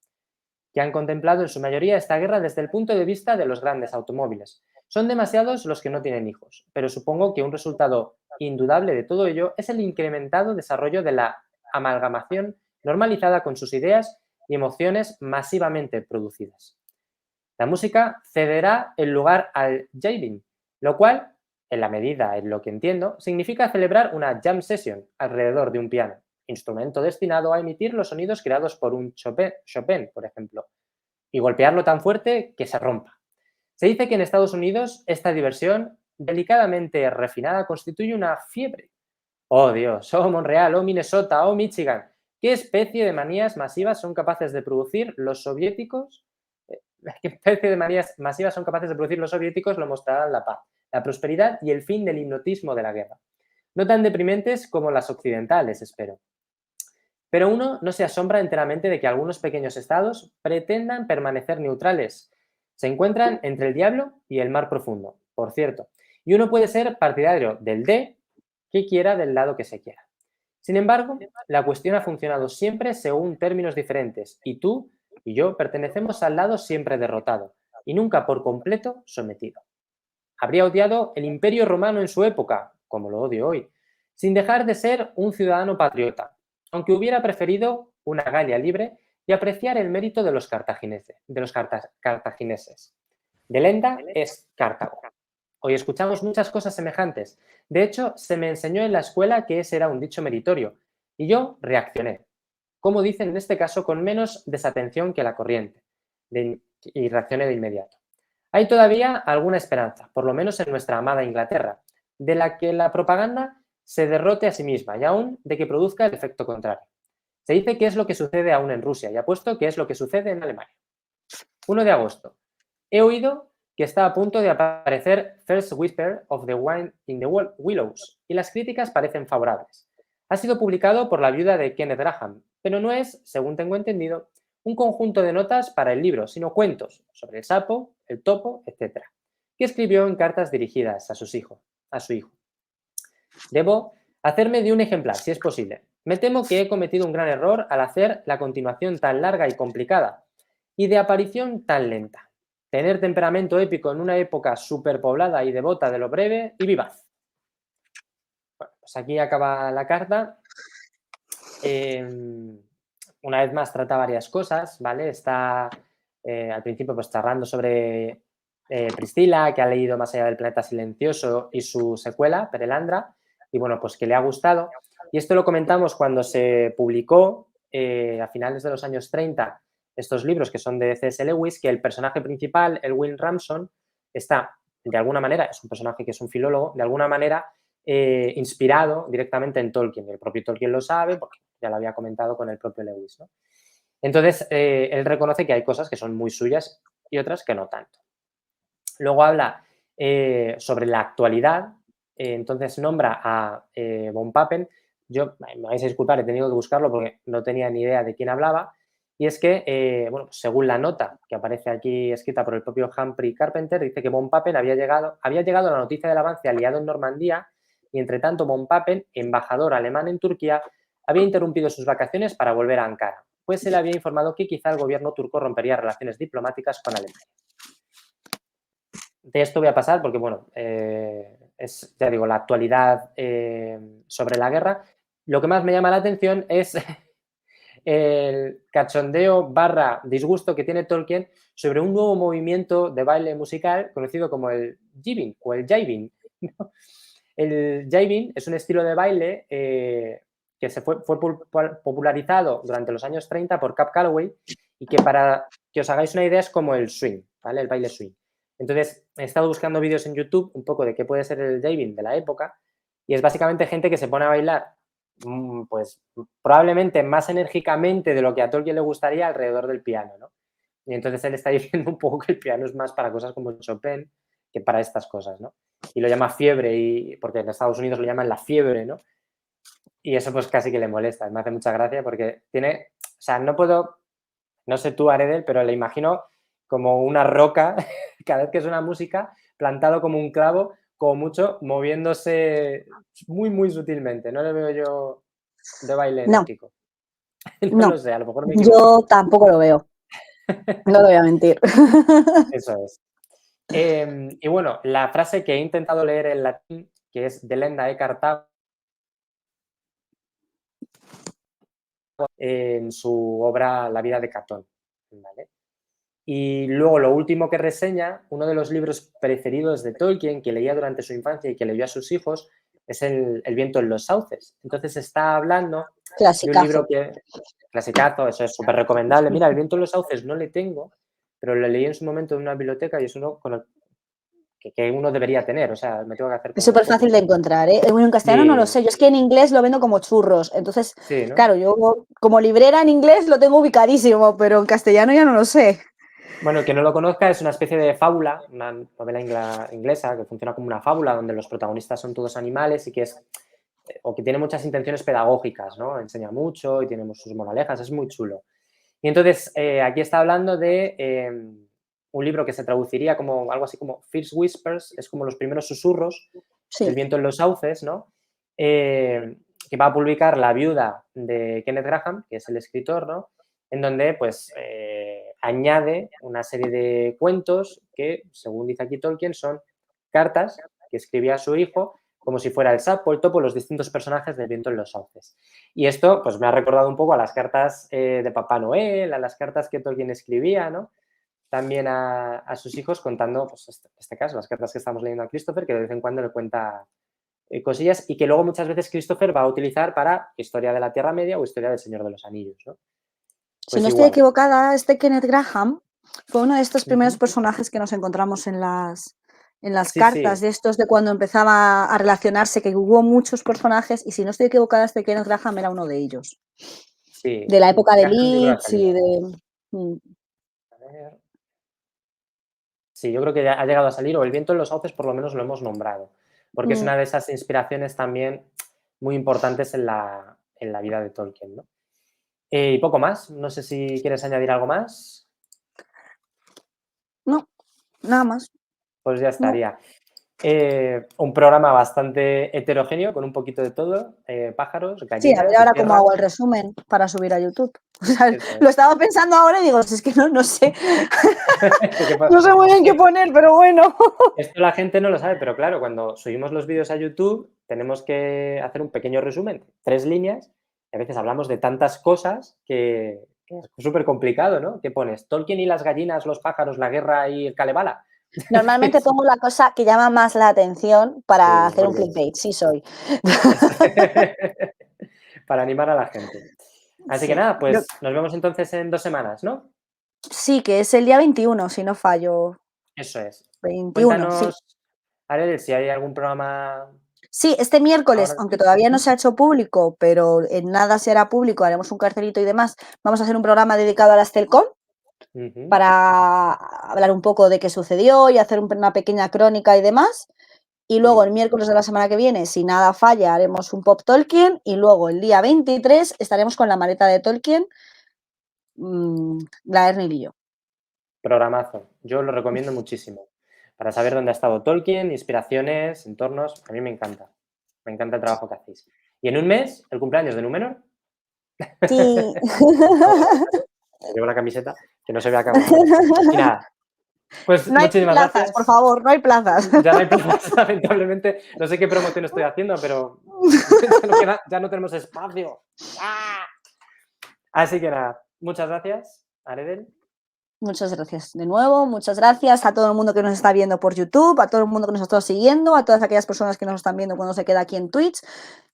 que han contemplado en su mayoría esta guerra desde el punto de vista de los grandes automóviles. Son demasiados los que no tienen hijos, pero supongo que un resultado indudable de todo ello es el incrementado desarrollo de la amalgamación normalizada con sus ideas y emociones masivamente producidas. La música cederá el lugar al jamming, lo cual, en la medida en lo que entiendo, significa celebrar una jam session alrededor de un piano, instrumento destinado a emitir los sonidos creados por un Chopin, por ejemplo, y golpearlo tan fuerte que se rompa. Se dice que en Estados Unidos esta diversión, delicadamente refinada, constituye una fiebre. Oh Dios, oh Montreal, oh Minnesota, oh Michigan, ¿qué especie de manías masivas son capaces de producir los soviéticos? ¿Qué especie de manías masivas son capaces de producir los soviéticos? Lo mostrarán la paz, la prosperidad y el fin del hipnotismo de la guerra. No tan deprimentes como las occidentales, espero. Pero uno no se asombra enteramente de que algunos pequeños estados pretendan permanecer neutrales. Se encuentran entre el diablo y el mar profundo, por cierto. Y uno puede ser partidario del D que quiera del lado que se quiera. Sin embargo, la cuestión ha funcionado siempre según términos diferentes y tú y yo pertenecemos al lado siempre derrotado y nunca por completo sometido. Habría odiado el Imperio Romano en su época, como lo odio hoy, sin dejar de ser un ciudadano patriota, aunque hubiera preferido una Galia libre y apreciar el mérito de los cartagineses. Delenda es Cartago. Hoy escuchamos muchas cosas semejantes. De hecho, se me enseñó en la escuela que ese era un dicho meritorio, y yo reaccioné, como dicen en este caso, con menos desatención que la corriente, y reaccioné de inmediato. Hay todavía alguna esperanza, por lo menos en nuestra amada Inglaterra, de la que la propaganda se derrote a sí misma y aún de que produzca el efecto contrario. Se dice que es lo que sucede aún en Rusia y apuesto que es lo que sucede en Alemania. 1 de agosto. He oído que está a punto de aparecer First Whisper of the Wind in the Willows y las críticas parecen favorables. Ha sido publicado por la viuda de Kenneth Graham, pero no es, según tengo entendido, un conjunto de notas para el libro, sino cuentos sobre el sapo, el topo, etc., que escribió en cartas dirigidas a su hijo. Debo hacerme de un ejemplar, si es posible. Me temo que he cometido un gran error al hacer la continuación tan larga y complicada y de aparición tan lenta. Tener temperamento épico en una época superpoblada y devota de lo breve y vivaz. Bueno, pues aquí acaba la carta. Una vez más trata varias cosas, ¿vale? Está al principio pues charlando sobre Priscila, que ha leído Más allá del planeta silencioso y su secuela, Perelandra, y bueno, pues que le ha gustado. Y esto lo comentamos cuando se publicó a finales de los años 30 estos libros que son de C.S. Lewis, que el personaje principal, el Will Ramson, está de alguna manera, es un personaje que es un filólogo, de alguna manera inspirado directamente en Tolkien. El propio Tolkien lo sabe porque ya lo había comentado con el propio Lewis, ¿no? Entonces, él reconoce que hay cosas que son muy suyas y otras que no tanto. Luego habla sobre la actualidad, entonces nombra a Von Papen. Yo, me vais a disculpar, he tenido que buscarlo porque no tenía ni idea de quién hablaba. Y es que, bueno, según la nota que aparece aquí escrita por el propio Humphrey Carpenter, dice que Von Papen había llegado a la noticia del avance aliado en Normandía y, entre tanto, Von Papen, embajador alemán en Turquía, había interrumpido sus vacaciones para volver a Ankara, pues se le había informado que quizá el gobierno turco rompería relaciones diplomáticas con Alemania. De esto voy a pasar porque, bueno, es, ya digo, la actualidad sobre la guerra. Lo que más me llama la atención es el cachondeo barra disgusto que tiene Tolkien sobre un nuevo movimiento de baile musical conocido como el jiving o el jiving. El jiving es un estilo de baile que fue popularizado durante los años 30 por Cab Calloway y que, para que os hagáis una idea, es como el swing, ¿vale? El baile swing. Entonces, he estado buscando vídeos en YouTube un poco de qué puede ser el jiving de la época y es básicamente gente que se pone a bailar pues probablemente más enérgicamente de lo que a Tolkien le gustaría alrededor del piano, ¿no? Y entonces él está diciendo un poco que el piano es más para cosas como Chopin que para estas cosas, ¿no? Y lo llama fiebre, porque en Estados Unidos lo llaman la fiebre, ¿no? Y eso pues casi que le molesta. Me hace mucha gracia porque tiene, o sea, no puedo, no sé tú, Aredel, pero le imagino como una roca cada vez que suena música, plantado como un clavo, como mucho, moviéndose muy, muy sutilmente. No le veo yo de baile No, enérgico. No lo no, sé, a lo mejor me equivoco. yo tampoco lo veo, no te voy a mentir. Eso es. Y bueno, la frase que he intentado leer en latín, que es delenda e Cartago, en su obra La vida de Catón. ¿Vale? Y luego lo último que reseña, uno de los libros preferidos de Tolkien que leía durante su infancia y que leyó a sus hijos, es El viento en los sauces. Entonces está hablando de un Clasicazo. libro que, clasicazo, eso es súper recomendable. Mira, El viento en los sauces no le tengo, pero lo leí en su momento en una biblioteca y es uno con el que uno debería tener. O sea, me tengo que hacer Es con unas súper fácil copias. de encontrar, ¿eh? Bueno, en castellano no lo Y sé, yo es que en inglés lo vendo como churros, entonces, sí, ¿no? claro, yo como librera en inglés lo tengo ubicadísimo, pero en castellano ya no lo sé. Bueno, el que no lo conozca es una especie de fábula, una novela inglesa que funciona como una fábula donde los protagonistas son todos animales y que es o que tiene muchas intenciones pedagógicas, ¿no? Enseña mucho y tiene sus moralejas, es muy chulo. Y entonces, aquí está hablando de un libro que se traduciría como algo así como First Whispers, es como los primeros susurros del Sí, viento en los sauces, ¿no? Que va a publicar la viuda de Kenneth Graham, que es el escritor, ¿no? En donde, pues, añade una serie de cuentos que, según dice aquí Tolkien, son cartas que escribía a su hijo como si fuera el sapo, el topo, los distintos personajes del viento en los sauces. Y esto pues me ha recordado un poco a las cartas de Papá Noel, a las cartas que Tolkien escribía, ¿no? También a sus hijos contando, pues en este caso, las cartas que estamos leyendo a Christopher, que de vez en cuando le cuenta cosillas y que luego muchas veces Christopher va a utilizar para historia de la Tierra Media o historia del Señor de los Anillos, ¿no? si Pues no estoy igual. equivocada, este Kenneth Graham fue uno de estos primeros Ujú. personajes que nos encontramos en las Sí, cartas, sí, de estos de cuando empezaba a relacionarse, que hubo muchos personajes, y si no estoy equivocada, este Kenneth Graham era uno de ellos, sí. de la época de Casi un libro ha Leeds y salido. de... A ver. Sí, yo creo que ya ha llegado a salir, o El viento en los sauces por lo menos lo hemos nombrado, porque es Mm, una de esas inspiraciones también muy importantes en la vida de Tolkien, ¿no? Y poco más, no sé si quieres añadir algo más, no, nada más, pues ya no. estaría. Un programa bastante heterogéneo, con un poquito de todo, pájaros, Sí, a ver gallinas y ahora cómo hago tierras, el resumen para subir a YouTube. O sea, eso lo es. estaba pensando ahora y digo, si es que no sé, no sé muy Es bien qué que poner, pero bueno. esto la gente no lo sabe, pero claro, cuando subimos los vídeos a YouTube tenemos que hacer un pequeño resumen, 3 líneas, y a veces hablamos de tantas cosas que es súper complicado, ¿no? ¿Qué pones? ¿Tolkien y las gallinas, los pájaros, la guerra y el Kalevala? Normalmente pongo la cosa que llama más la atención para Sí, hacer un porque clickbait, sí soy. es para animar a la gente. Así que Sí, nada, pues nos vemos entonces en 2 semanas, ¿no? sí, que es el día 21, si no fallo. Eso es. 21, sí. Cuéntanos, Arel, si hay algún programa Sí, este miércoles, ahora. aunque todavía no Ujú. se ha hecho público, pero en nada se hará público, haremos un cartelito y demás, vamos a hacer un programa dedicado a las Telcom Ujú. para hablar un poco de qué sucedió y hacer una pequeña crónica y demás. Y Muy luego el bien. miércoles de la semana que viene, si nada falla, haremos un Pop Tolkien. Y luego el día 23 estaremos con la maleta de Tolkien, la Ernil y yo. Programazo. Yo lo recomiendo muchísimo. Para saber dónde ha estado Tolkien, inspiraciones, entornos. A mí me encanta. Me encanta el trabajo que hacéis. Y en un mes, el cumpleaños de Númenor. Sí. Me llevo la camiseta, que no se vea que hago spoiler. Y nada, pues No hay muchísimas plazas, por gracias. favor, no hay plazas. Ya no hay plazas, lamentablemente. No sé qué promoción estoy haciendo, pero ya no tenemos espacio. ¡Ah! Así que nada, muchas gracias, Aredel. Muchas gracias de nuevo, muchas gracias a todo el mundo que nos está viendo por YouTube, a todo el mundo que nos está siguiendo, a todas aquellas personas que nos están viendo cuando se queda aquí en Twitch.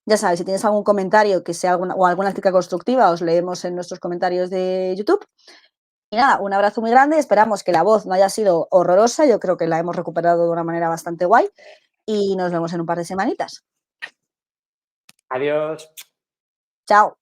Ya sabes, si tienes algún comentario que sea o alguna crítica constructiva, os leemos en nuestros comentarios de YouTube. Y nada, un abrazo muy grande, esperamos que la voz no haya sido horrorosa, yo creo que la hemos recuperado de una manera bastante guay y nos vemos en un par de semanitas. Adiós. Chao.